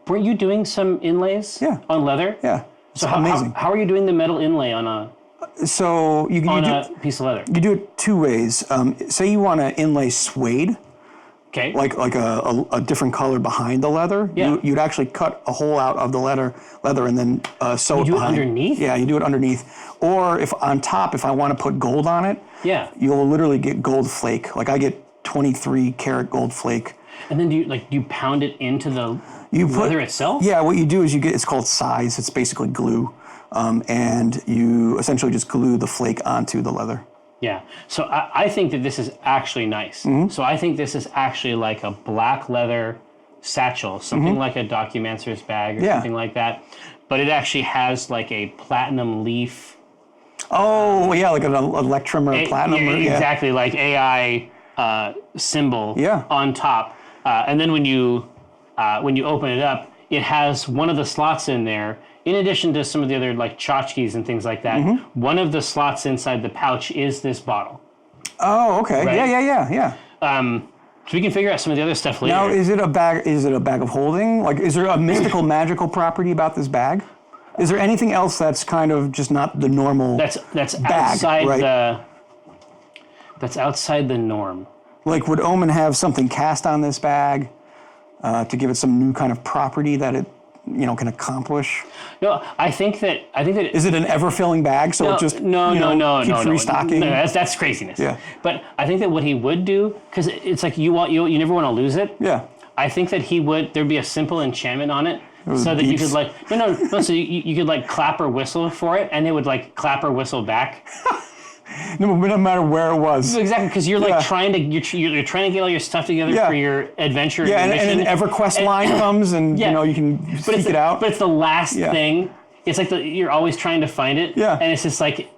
weren't you doing some inlays on leather? Yeah. So amazing. How are you doing the metal inlay on a piece of leather? You do it two ways. Say you want to inlay suede. Okay. Like a different color behind the leather. Yeah. You'd actually cut a hole out of the leather and then sew it behind. You do it underneath? Yeah, you do it underneath. Or if on top, if I want to put gold on it, you'll literally get gold flake. Like I get 23 karat gold flake. And then do you pound it into the leather itself? Yeah, what you do is it's called size. It's basically glue. And you essentially just glue the flake onto the leather. Yeah. So I think that this is actually nice. So I think this is actually like a black leather satchel, something like a documenter's bag or something like that. But it actually has like a platinum leaf. Oh, yeah, like an electrum or a platinum. Exactly, like AI symbol on top. And then when you open it up, it has one of the slots in there. In addition to some of the other like tchotchkes and things like that, one of the slots inside the pouch is this bottle. Oh, okay. Right? Yeah. So we can figure out some of the other stuff later. Now, is it a bag? Is it a bag of holding? Like, is there a mystical, magical property about this bag? Is there anything else that's kind of just not the normal? That's bag, outside That's outside the norm. Like, would Omen have something cast on this bag to give it some new kind of property that it, can accomplish? No, I think that. Is it an ever-filling bag? So it just keeps restocking. No, that's craziness. Yeah. But I think that what he would do, because it's like you never want to lose it. Yeah. I think that there'd be a simple enchantment on it, so that you could so you could like clap or whistle for it, and it would like clap or whistle back. No matter where it was. Exactly, because you're like trying to you're trying to get all your stuff together for your adventure. Yeah, and an EverQuest line comes, and you know you can seek it out. But it's the last thing. It's like you're always trying to find it. Yeah. And it's just like,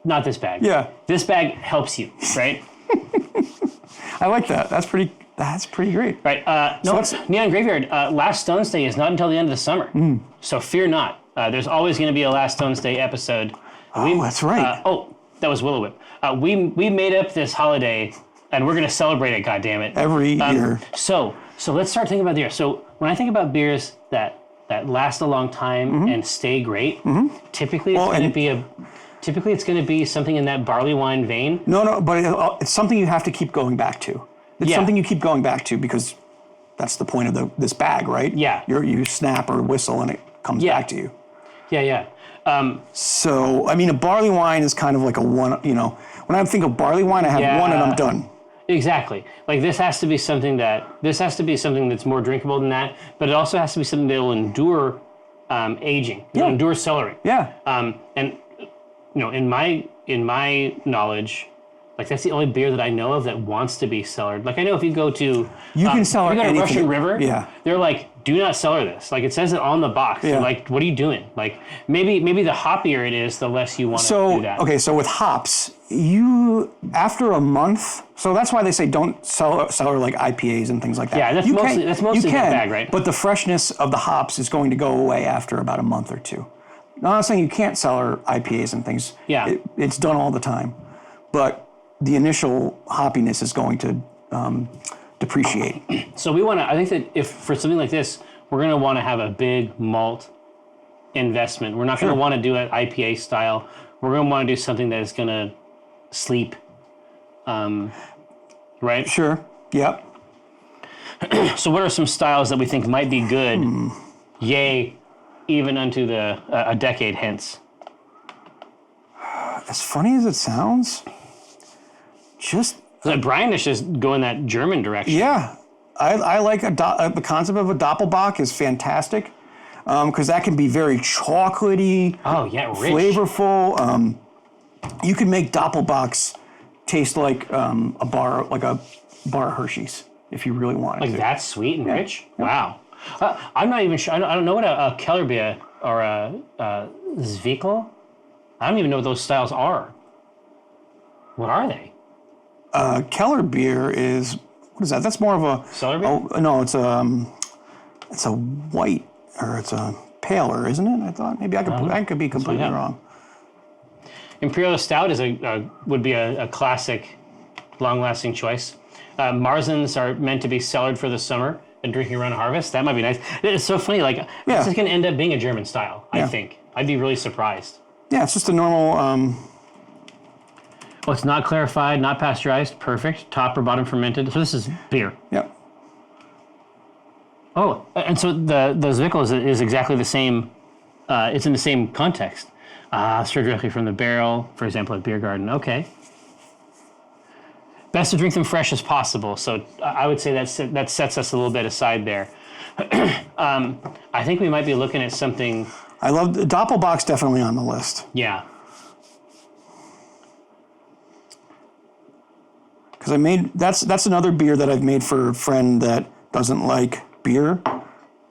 not this bag. Yeah. This bag helps you, right? I like that. That's pretty great. Right. Neon Graveyard. Last Stone's Day is not until the end of the summer. So fear not. There's always going to be a Last Stone's Day episode. That's right. That was Willow Whip. We made up this holiday, and we're going to celebrate it. goddammit. Every year. So let's start thinking about the year. So when I think about beers that last a long time and stay great, typically it's going to be something in that barley wine vein. No, but it's something you have to keep going back to. It's something you keep going back to because that's the point of this bag, right? Yeah. You snap or whistle and it comes back to you. Yeah. So, I mean, a barley wine is kind of like a one, you know, when I think of barley wine, I have one and I'm done. Exactly. Like this has to be something that's more drinkable than that, but it also has to be something that will endure aging, endure cellaring. Yeah. And you know, in my knowledge, like that's the only beer that I know of that wants to be cellared. Like I know if you go to Russian River, they're like, do not cellar this. Like it says it on the box. Yeah. Like, what are you doing? Like maybe the hoppier it is, the less you want to do that. Okay, so with hops, after a month, so that's why they say don't cellar like IPAs and things like that. Yeah, that's mostly the bag, right? But the freshness of the hops is going to go away after about a month or two. Now, I'm not saying you can't cellar IPAs and things. Yeah. It's done all the time. But the initial hoppiness is going to depreciate. So I think that if for something like this, we're going to want to have a big malt investment. We're not going to want to do it IPA style. We're going to want to do something that is going to sleep. Right? Sure. Yep. So what are some styles that we think might be good? Yay, even unto a decade hence. As funny as it sounds, Brian is just going that German direction. Yeah, I like the concept of a Dopplebock is fantastic because that can be very chocolatey. Oh yeah, rich, flavorful. You can make Doppelbocks taste like a bar of Hershey's if you really wanted to. Like that sweet and rich. Yeah. Wow. I'm not even sure. I don't know what a Kellerbier or a Zwickel. I don't even know what those styles are. What are they? Keller beer is, what is that? That's more of a cellar beer. Oh no, it's a white or it's a paler, isn't it? I thought maybe I could be completely wrong. Imperial Stout would be a classic, long-lasting choice. Marzens are meant to be cellared for the summer and drinking around harvest. That might be nice. It's so funny. Like this is going to end up being a German style. I think. I'd be really surprised. Yeah, it's just a normal. Well, it's not clarified, not pasteurized. Perfect. Top or bottom fermented. So this is beer. Yep. Oh, and so the Zwickel is exactly the same. It's in the same context. Stirred directly from the barrel, for example, at Beer Garden. Okay. Best to drink them fresh as possible. So I would say that sets us a little bit aside there. I think we might be looking at something. I love the Doppelbock's definitely on the list. Yeah. Because that's another beer that I've made for a friend that doesn't like beer,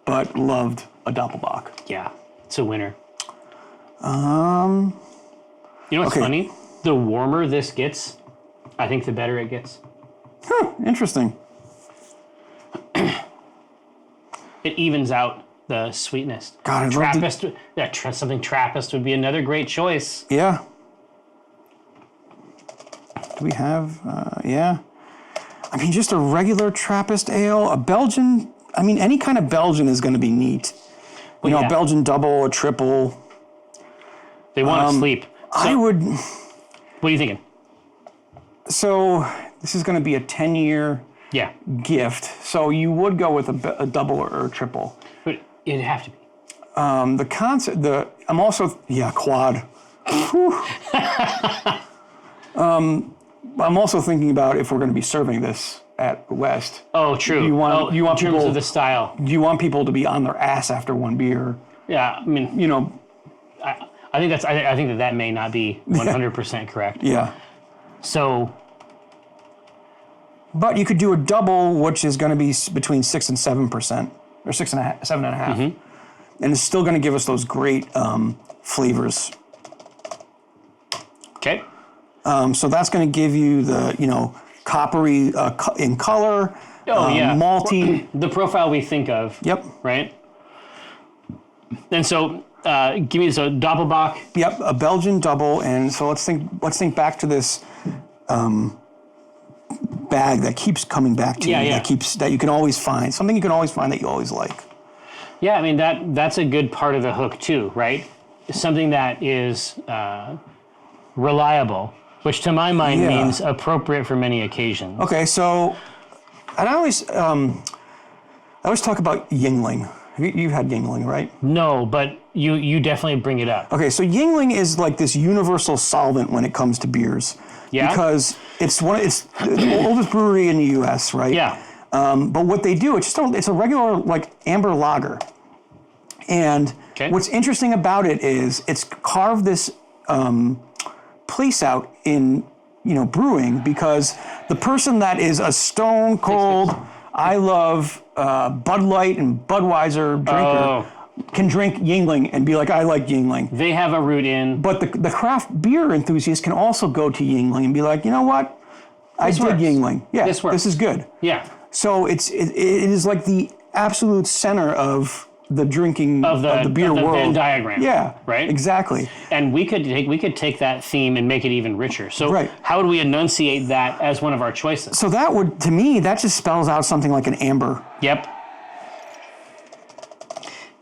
but loved a Doppelbock. Yeah, it's a winner. You know what's funny? The warmer this gets, I think the better it gets. Huh, interesting. It evens out the sweetness. God, I'd Trappist, something Trappist would be another great choice. Yeah. Do we have, I mean, just a regular Trappist ale, a Belgian, I mean, any kind of Belgian is going to be neat. You know, a Belgian double, a triple. They want to sleep. So, What are you thinking? So, this is going to be a 10-year gift. So, you would go with a double or a triple. But it'd have to be. The concept, I'm also, quad. I'm also thinking about if we're going to be serving this at West. Oh, true. You want in people, terms of the style. Do you want people to be on their ass after one beer? Yeah, I mean, you know, I think that may not be 100% correct. Yeah. So, but you could do a double, which is going to be between 6 and 7%, or 7.5, and it's still going to give us those great flavors. okay. So that's going to give you the coppery in color. Malty. The profile we think of. Yep. Right. And so, give me a Dopplebock. Yep, a Belgian double, and so let's think back to this bag that keeps coming back to you. That you can always find, something you can always find that you always like. Yeah, I mean that's a good part of the hook too, right? Something that is reliable, which to my mind means appropriate for many occasions. Okay, so, and I always talk about Yingling. You've had Yingling, right? No, but you definitely bring it up. Okay, so Yingling is like this universal solvent when it comes to beers. Yeah. Because it's the oldest brewery in the U.S., right? Yeah. But what they do, it's a regular like amber lager, and what's interesting about it is it's carved this place out in brewing, because the person that is a stone cold, I love Bud Light and Budweiser drinker can drink Yingling and be like, I like Yingling. They have a root in. But the craft beer enthusiast can also go to Yingling and be like, you know what? I dig Yingling. Yeah, this is good. Yeah. So it is like the absolute center of the drinking of the beer world. Venn diagram. Yeah. Right. Exactly. And we could take that theme and make it even richer. So how would we enunciate that as one of our choices? So that would, to me, that just spells out something like an amber. Yep.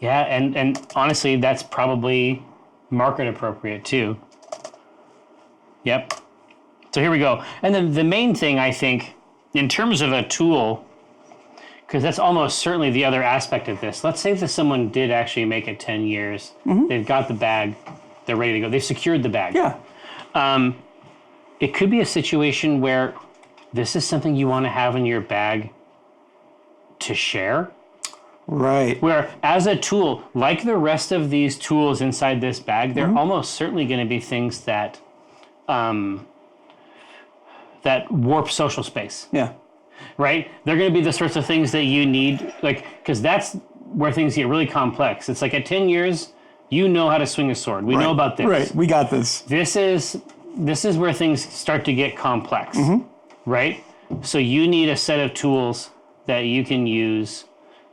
Yeah, and honestly, that's probably market appropriate too. Yep. So here we go. And then the main thing, I think, in terms of a tool, because that's almost certainly the other aspect of this. Let's say that someone did actually make it 10 years. They've got the bag. They're ready to go. They've secured the bag. Yeah. It could be a situation where this is something you want to have in your bag to share. Right. Where as a tool, like the rest of these tools inside this bag, they're almost certainly going to be things that that warp social space. Yeah. Right? They're going to be the sorts of things that you need, like, because that's where things get really complex. It's like at 10 years, you know how to swing a sword. We know about this. Right. We got this. This is where things start to get complex. Right? So you need a set of tools that you can use.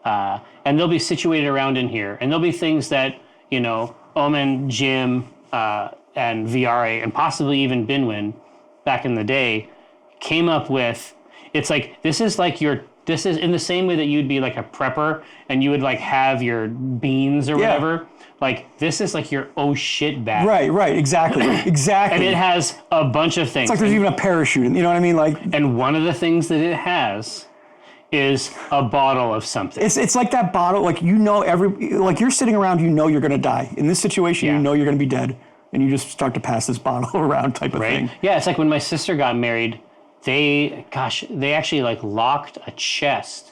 And they'll be situated around in here. And there'll be things that, Omin, Jim, and VRA, and possibly even Binwin back in the day came up with. It's like, this is in the same way that you'd be like a prepper and you would like have your beans or whatever. Like, this is like your oh shit bag. Right, exactly. And it has a bunch of things. It's like there's even a parachute, you know what I mean? Like, and one of the things that it has is a bottle of something. It's like that bottle, like like you're sitting around, you're going to die. In this situation, you're going to be dead, and you just start to pass this bottle around type of thing. Yeah, it's like when my sister got married, they actually like locked a chest,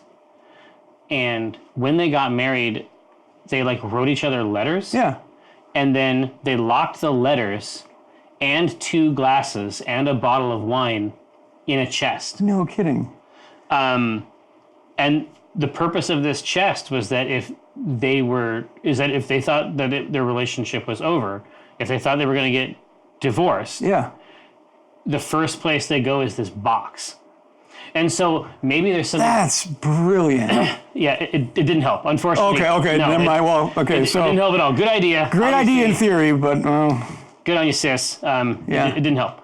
and when they got married, they like wrote each other letters. Yeah. And then they locked the letters and 2 glasses and a bottle of wine in a chest. No kidding. And the purpose of this chest was that if they thought that their relationship was over, if they thought they were going to get divorced, the first place they go is this box. And so maybe there's something. That's brilliant. It didn't help, unfortunately. Okay, no, never mind. Well, okay, it didn't help at all. Good idea. Great idea in theory, but good on you, sis. It didn't help.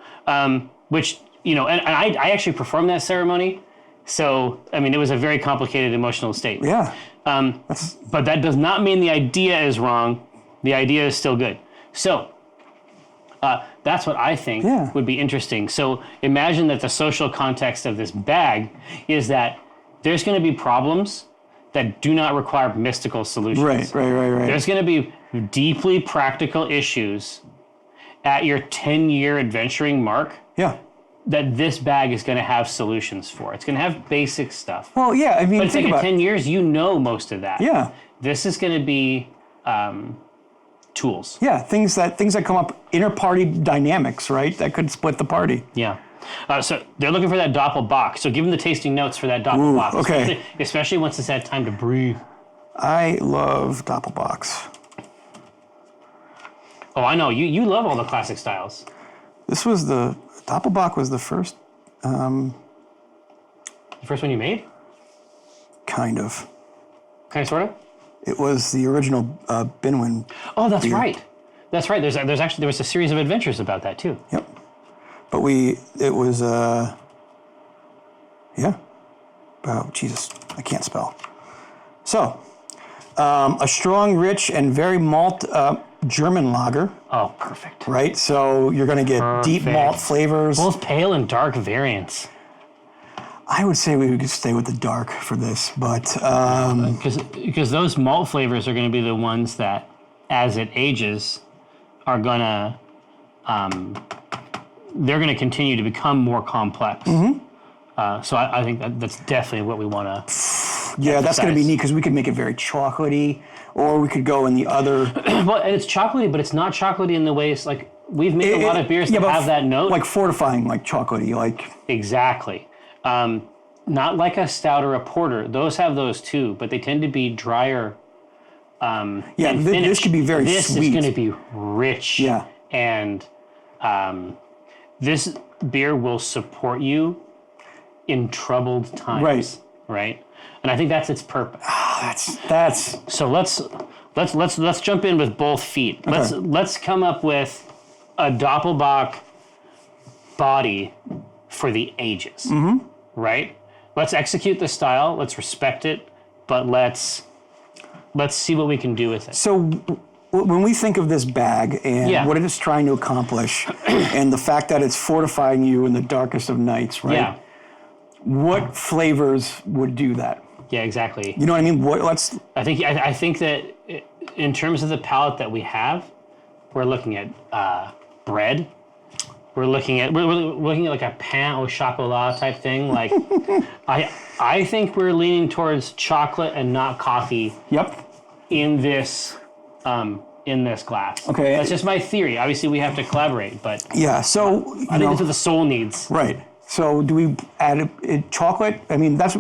Which, and I actually performed that ceremony. So, I mean, it was a very complicated emotional state. Yeah. But that does not mean the idea is wrong. The idea is still good. So, that's what I think would be interesting. So, imagine that the social context of this bag is that there's going to be problems that do not require mystical solutions. Right. There's going to be deeply practical issues at your 10-year adventuring mark. Yeah. That this bag is going to have solutions for. It's going to have basic stuff. Well, yeah, I mean, but it's like at 10 years, most of that. Yeah. This is going to be tools. Yeah, things that come up, inter-party dynamics, right? That could split the party. Yeah. So they're looking for that Dopplebock. So give them the tasting notes for that Dopplebock. Okay. Especially once it's had time to brew. I love Doppelbocks. Oh, I know. You love all the classic styles. Doppelbock was the first. The first one you made? Kind of. Kind of, sort of? It was the original Binwin. Oh, that's beer. right. That's right. There was a series of adventures about that too. Yep. But it was, Jesus, I can't spell. So, a strong, rich, and very malt German lager. Oh, perfect. Right? So you're going to get deep malt flavors. Both pale and dark variants. I would say we could stay with the dark for this, but... Because those malt flavors are going to be the ones that, as it ages, are going to... they're going to continue to become more complex. Mm-hmm. So I think that's definitely what we want to Yeah, that's going to be neat because we could make it very chocolatey, or we could go in the other... Well, it's chocolatey, but it's not chocolatey in the ways, like, we've made a lot of beers that have that note. Like fortifying, like chocolatey, like... Exactly. Not like a stout or a porter. Those have those too, but they tend to be drier. This could be very this sweet. This is going to be rich. Yeah. And this beer will support you in troubled times. Right. Right. And I think that's its purpose. That's. So let's jump in with both feet. Okay. Let's come up with a Dopplebock body for the ages. Mm-hmm. Right? Let's execute the style, let's respect it, but let's see what we can do with it. So when we think of this bag and what it is trying to accomplish and the fact that it's fortifying you in the darkest of nights, right? Yeah. What flavors would do that? Yeah, exactly. You know what I mean? I think that in terms of the palette that we have, we're looking at bread. We're looking at like a pain au chocolat type thing. Like, I think we're leaning towards chocolate and not coffee. Yep. In this glass. Okay. That's just my theory. Obviously, we have to collaborate, but yeah. So I think that's what the soul needs. Right. So do we add chocolate? I mean, that's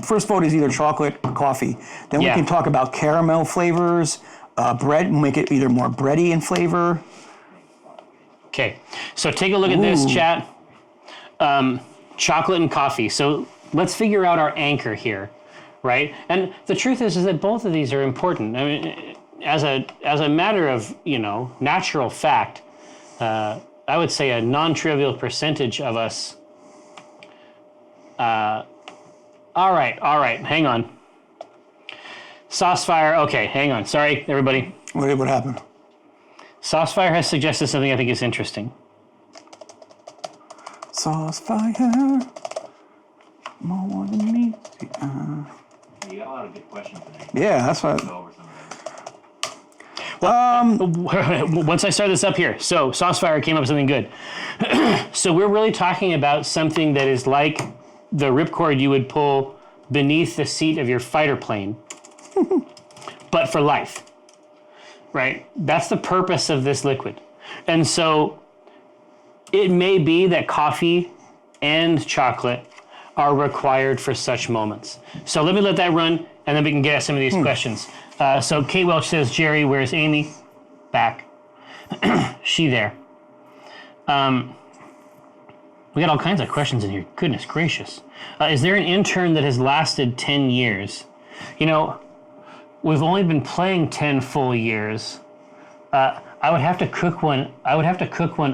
first vote is either chocolate or coffee. Then we can talk about caramel flavors, bread. Make it either more bready in flavor. Okay, so take a look at this, chat. Chocolate and coffee. So let's figure out our anchor here, right? And the truth is that both of these are important. I mean, as a matter of natural fact, I would say a non-trivial percentage of us. All right. Hang on. Saucefire. Okay, hang on. Sorry, everybody. What happened? Saucefire has suggested something I think is interesting. Saucefire, more than me. You got a lot of good questions today. Yeah, that's what. Once I start this up here, so Saucefire came up with something good. So we're really talking about something that is like the ripcord you would pull beneath the seat of your fighter plane, but for life. Right? That's the purpose of this liquid. And so it may be that coffee and chocolate are required for such moments. So let me let that run, and then we can get at some of these questions. So Kate Welch says, Jerry, where's Amy? Back. She there. We got all kinds of questions in here. Goodness gracious. Is there an intern that has lasted 10 years? We've only been playing 10 full years. I would have to cook one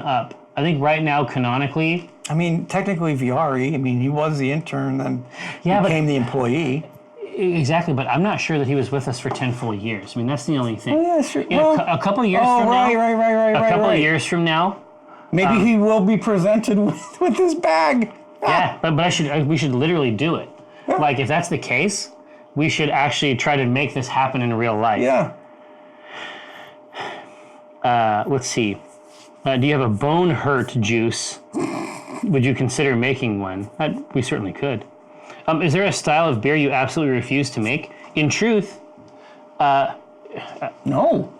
up. I think right now, canonically. I mean, technically Viari. I mean, he was the intern, then became the employee. Exactly, but I'm not sure that he was with us for 10 full years. I mean, that's the only thing. Oh, yeah, sure. A couple years from now. Right. A couple of years from now. Maybe he will be presented with this bag. Yeah, but we should literally do it. Yeah. Like, if that's the case, we should actually try to make this happen in real life. Yeah. Let's see. Do you have a bone hurt juice? Would you consider making one? We certainly could. Is there a style of beer you absolutely refuse to make? In truth, no.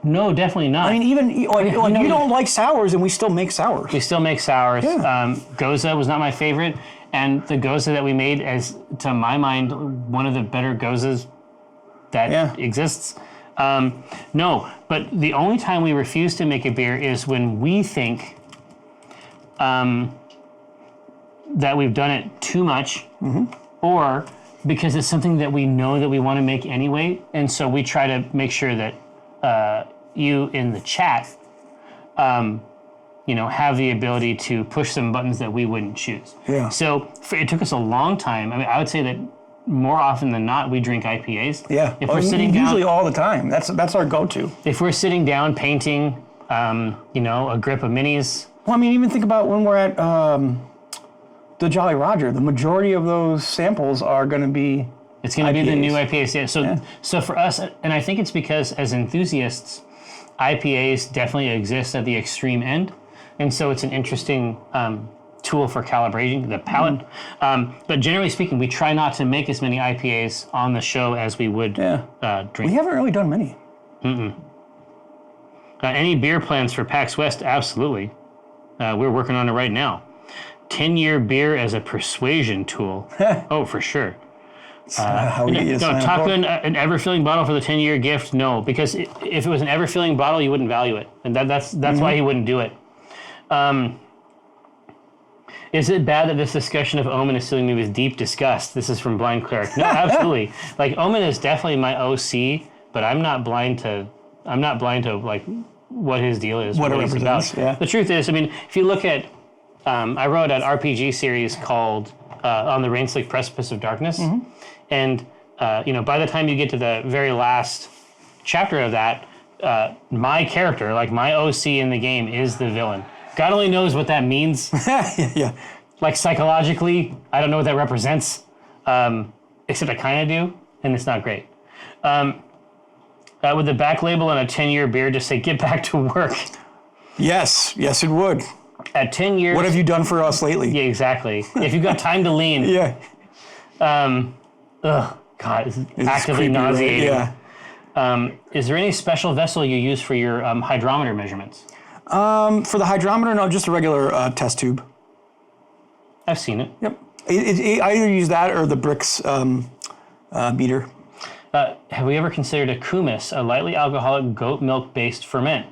No, definitely not. I mean, even you don't like sours, and we still make sours. We still make sours. Yeah. Goza was not my favorite, and the Goza that we made, as to my mind, one of the better Gozas that exists. No, but the only time we refuse to make a beer is when we think that we've done it too much, or because it's something that we know that we want to make anyway, and so we try to make sure that you in the chat, have the ability to push some buttons that we wouldn't choose. Yeah. So it took us a long time. I mean, I would say that more often than not, we drink IPAs. Yeah. If we're sitting down, usually all the time. That's our go-to. if we're sitting down painting, a grip of minis. Well, I mean, even think about when we're at the Jolly Roger. The majority of those samples are going to be It's going to be the IPAs. new IPAs. Yeah. So for us, and I think it's because as enthusiasts, IPAs definitely exist at the extreme end, and so it's an interesting tool for calibrating the palate. But generally speaking, we try not to make as many IPAs on the show as we would drink. We haven't really done many. Any beer plans for PAX West? Absolutely. We're working on it right now. 10-year beer as a persuasion tool. Oh, for sure. How we get you to sign up Taco for it. an ever-filling bottle for the 10-year gift? No, because if it was an ever-filling bottle, you wouldn't value it, and that's why he wouldn't do it. Is it bad that this discussion of Omin is filling me with deep disgust? This is from Blind Cleric. No, absolutely. Like, Omin is definitely my OC, but I'm not blind to like what his deal is. What it he's represents, about. yeah. The truth is, I mean, if you look at, I wrote an RPG series called On the Rain-Slick Precipice of Darkness, and by the time you get to the very last chapter of that, my character, like my OC in the game, is the villain. God only knows what that means. Yeah. Like psychologically, I don't know what that represents, except I kind of do, and it's not great. Would the back label on a 10-year beer just say, get back to work? Yes, it would. At 10 years... What have you done for us lately? Yeah, exactly. If you've got time to lean. Yeah. God, it's actively creepy, right? nauseating. Yeah. Is there any special vessel you use for your hydrometer measurements? For the hydrometer, no, just a regular test tube. I've seen it. Yep. I either use that or the Brix beater. Have we ever considered a kumis, a lightly alcoholic goat milk-based ferment?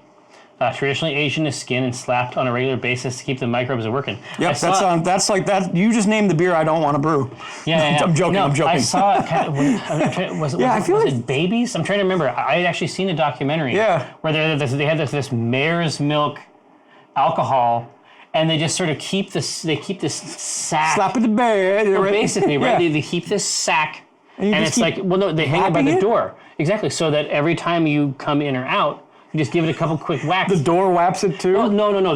Traditionally aged in the skin and slapped on a regular basis to keep the microbes working. Yep, that's like that. You just named the beer I don't want to brew. Yeah. I'm joking. No, I'm joking. I saw it. Was it babies? I'm trying to remember. I had actually seen a documentary. Where they had this mare's milk alcohol, and they just sort of keep this sack. Slap at the bear. Well, Right? basically, right? Yeah. They keep this sack, And it's like, well, no, they hang it by the door. Exactly, so that every time you come in or out, you just give it a couple quick whacks. The door whaps it too? Oh, no.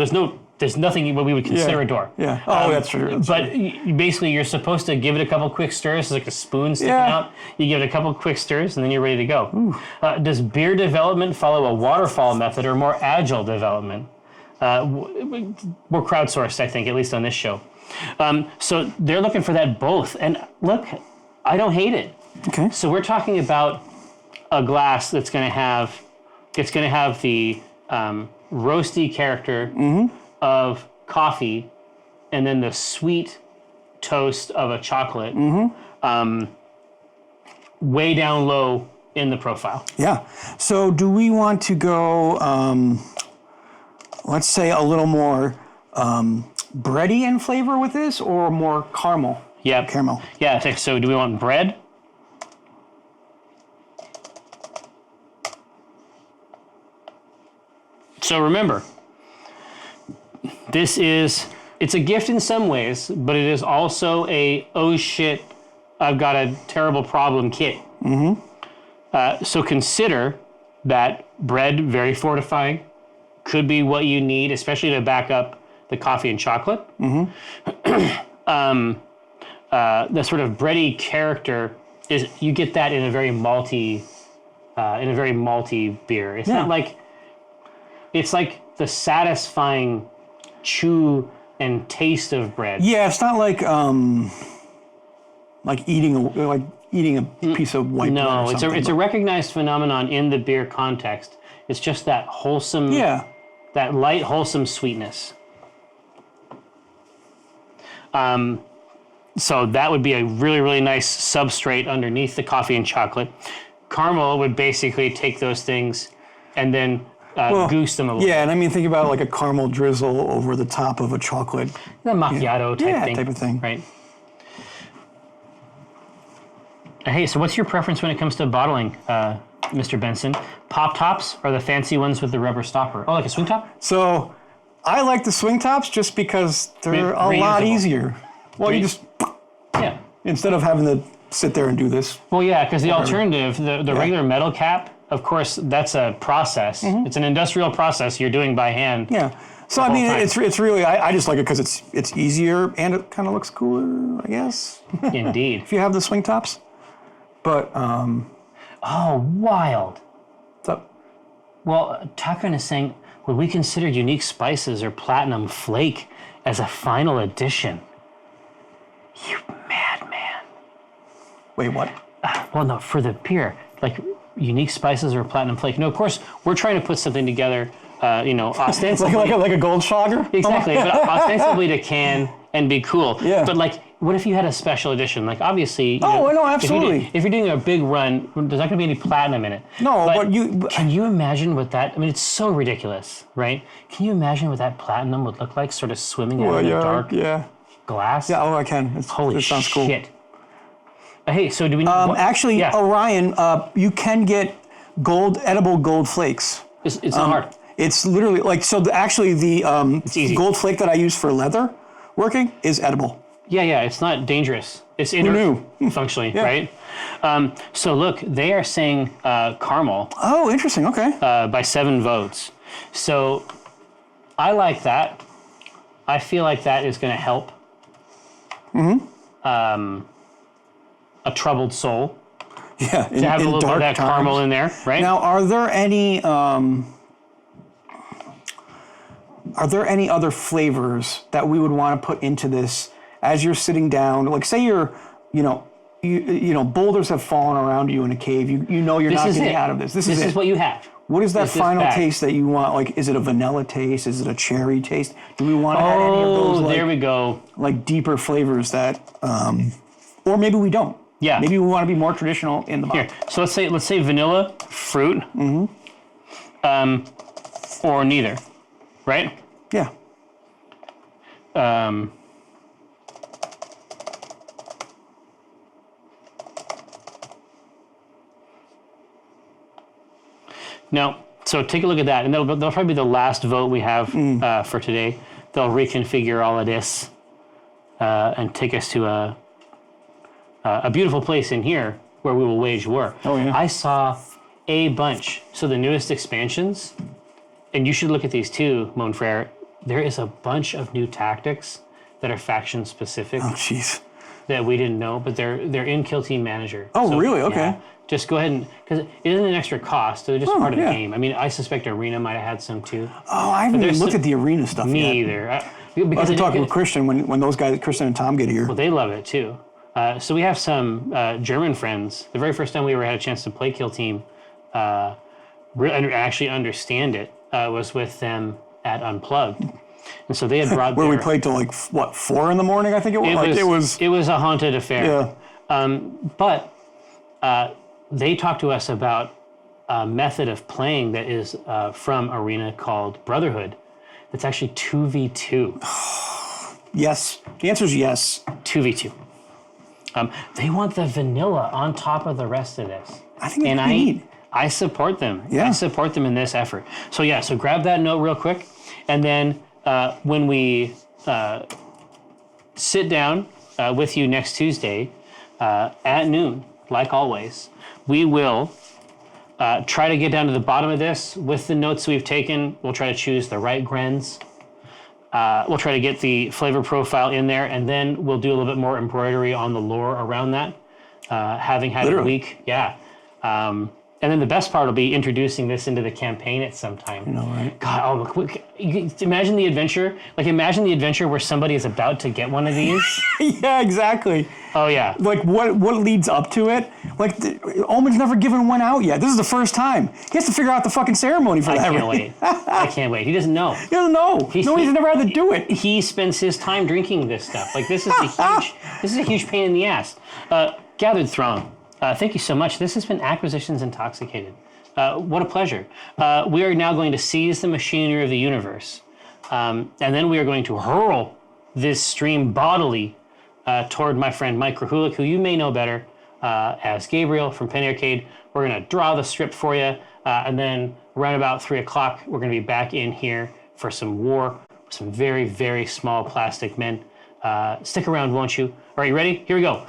There's nothing what we would consider a door. Yeah. Oh, that's true. But basically, you're supposed to give it a couple quick stirs. It's like a spoon sticking out. You give it a couple quick stirs, and then you're ready to go. Does beer development follow a waterfall method or more agile development? We're crowdsourced, I think, at least on this show. So they're looking for that both. And look, I don't hate it. Okay. So we're talking about a glass that's going to have the roasty character of coffee, and then the sweet toast of a chocolate, way down low in the profile. Yeah. So do we want to go, let's say, a little more bready in flavor with this, or more caramel? Yeah. Caramel. Yeah. So do we want bread? So remember, it's a gift in some ways, but it is also a, oh shit, I've got a terrible problem kit. So consider that bread, very fortifying, could be what you need, especially to back up the coffee and chocolate. The sort of bready character is, you get that in a very malty beer. It's not like, it's like the satisfying chew and taste of bread. Yeah, it's not like eating a piece of white bread. No, or it's something, a recognized phenomenon in the beer context. It's just that wholesome, that light, wholesome sweetness. So that would be a really, really nice substrate underneath the coffee and chocolate. Caramel would basically take those things and then goose them a little. Yeah, and I mean, think about like a caramel drizzle over the top of a chocolate. The macchiato type of thing. Right. Hey, so what's your preference when it comes to bottling, Mr. Benson? Pop tops or the fancy ones with the rubber stopper? Oh, like a swing top? So I like the swing tops just because they're a lot easier. Well, you just... Yeah. Instead of having to sit there and do this. Well, yeah, because the alternative, the regular metal cap, of course, that's a process. It's an industrial process you're doing by hand. Yeah. So, I mean, it's really... I just like it because it's easier and it kind of looks cooler, I guess. Indeed. If you have the swing tops. But, Oh, wild. What's up? Well, Takran is saying, would we consider Unique Spices or Platinum Flake as a final edition? You madman. Wait, what? Well, no, for the beer, like Unique Spices or Platinum Flake. No, of course, we're trying to put something together, ostensibly. like a Goldschlager? Exactly, but ostensibly to can and be cool. Yeah. But like, what if you had a special edition? Like, obviously. No, absolutely. If you're doing a big run, there's not going to be any platinum in it. No, but can you imagine what that? I mean, it's so ridiculous, right? Can you imagine what that platinum would look like, sort of swimming out in the dark glass? Yeah, I can. Holy it sounds cool. shit. Hey, so do we need... actually, Orion, you can get edible gold flakes. It's not hard. It's literally like, the gold flake that I use for leather working is edible. Yeah, it's not dangerous. It's functionally, right? So look, they are saying caramel. Oh, interesting, okay. By 7 votes. So I like that. I feel like that is going to help a troubled soul. Yeah, to have a little bit of that caramel in there, right? Now, are there any other flavors that we would want to put into this as you're sitting down? Like, say you're, boulders have fallen around you in a cave. You know you're not getting out of this. This is what you have. What is that final taste that you want? Like, is it a vanilla taste? Is it a cherry taste? Do we want to add any of those? There we go. Like deeper flavors that, or maybe we don't. Yeah. Maybe we want to be more traditional in the bottle. Here, so let's say vanilla, fruit, or neither, right? Yeah. Now, so take a look at that, and that'll probably be the last vote we have for today. They'll reconfigure all of this and take us to a beautiful place in here where we will wage war. Oh, yeah. I saw a bunch. So the newest expansions, and you should look at these too, Mon Frere. There is a bunch of new tactics that are faction specific. Oh, jeez. That we didn't know, but they're in Kill Team Manager. Oh, so, really? Okay. Yeah, just go ahead and, because it isn't an extra cost, they're just part of the game. I mean, I suspect Arena might have had some too. Oh, I haven't even looked at the Arena stuff yet. Me either. Because I'm talking with Christian when those guys, Christian and Tom, get here. Well, they love it too. So we have some German friends. The very first time we ever had a chance to play Kill Team, and actually understand it, was with them at Unplugged. And so they had brought where we played till like 4 in the morning, I think it was. It was a haunted affair. Yeah. But they talked to us about a method of playing that is from Arena called Brotherhood. That's actually 2v2. Yes. The answer is yes. 2v2. They want the vanilla on top of the rest of this. I think it's neat. I support them. Yeah. I support them in this effort. So grab that note real quick, and then when we sit down with you next Tuesday at noon, like always, we will try to get down to the bottom of this with the notes we've taken. We'll try to choose the right grens. We'll try to get the flavor profile in there, and then we'll do a little bit more embroidery on the lore around that. Having had a week, And then the best part will be introducing this into the campaign at some time. You know, right? God, imagine the adventure. Like, imagine the adventure where somebody is about to get one of these. Yeah, exactly. Oh, yeah. Like, what leads up to it? Like, Omin's never given one out yet. This is the first time. He has to figure out the fucking ceremony for that. I can't wait. I can't wait. He doesn't know. He doesn't know. He's never had to do it. He spends his time drinking this stuff. Like, this is a huge pain in the ass. Gathered Throng. Thank you so much. This has been Acquisitions Intoxicated. What a pleasure. We are now going to seize the machinery of the universe. And then we are going to hurl this stream bodily toward my friend Mike Krahulik, who you may know better as Gabriel from Penny Arcade. We're going to draw the script for you. And then around about 3 o'clock, we're going to be back in here for some war. Some very, very small plastic men. Stick around, won't you? All right, you ready? Here we go.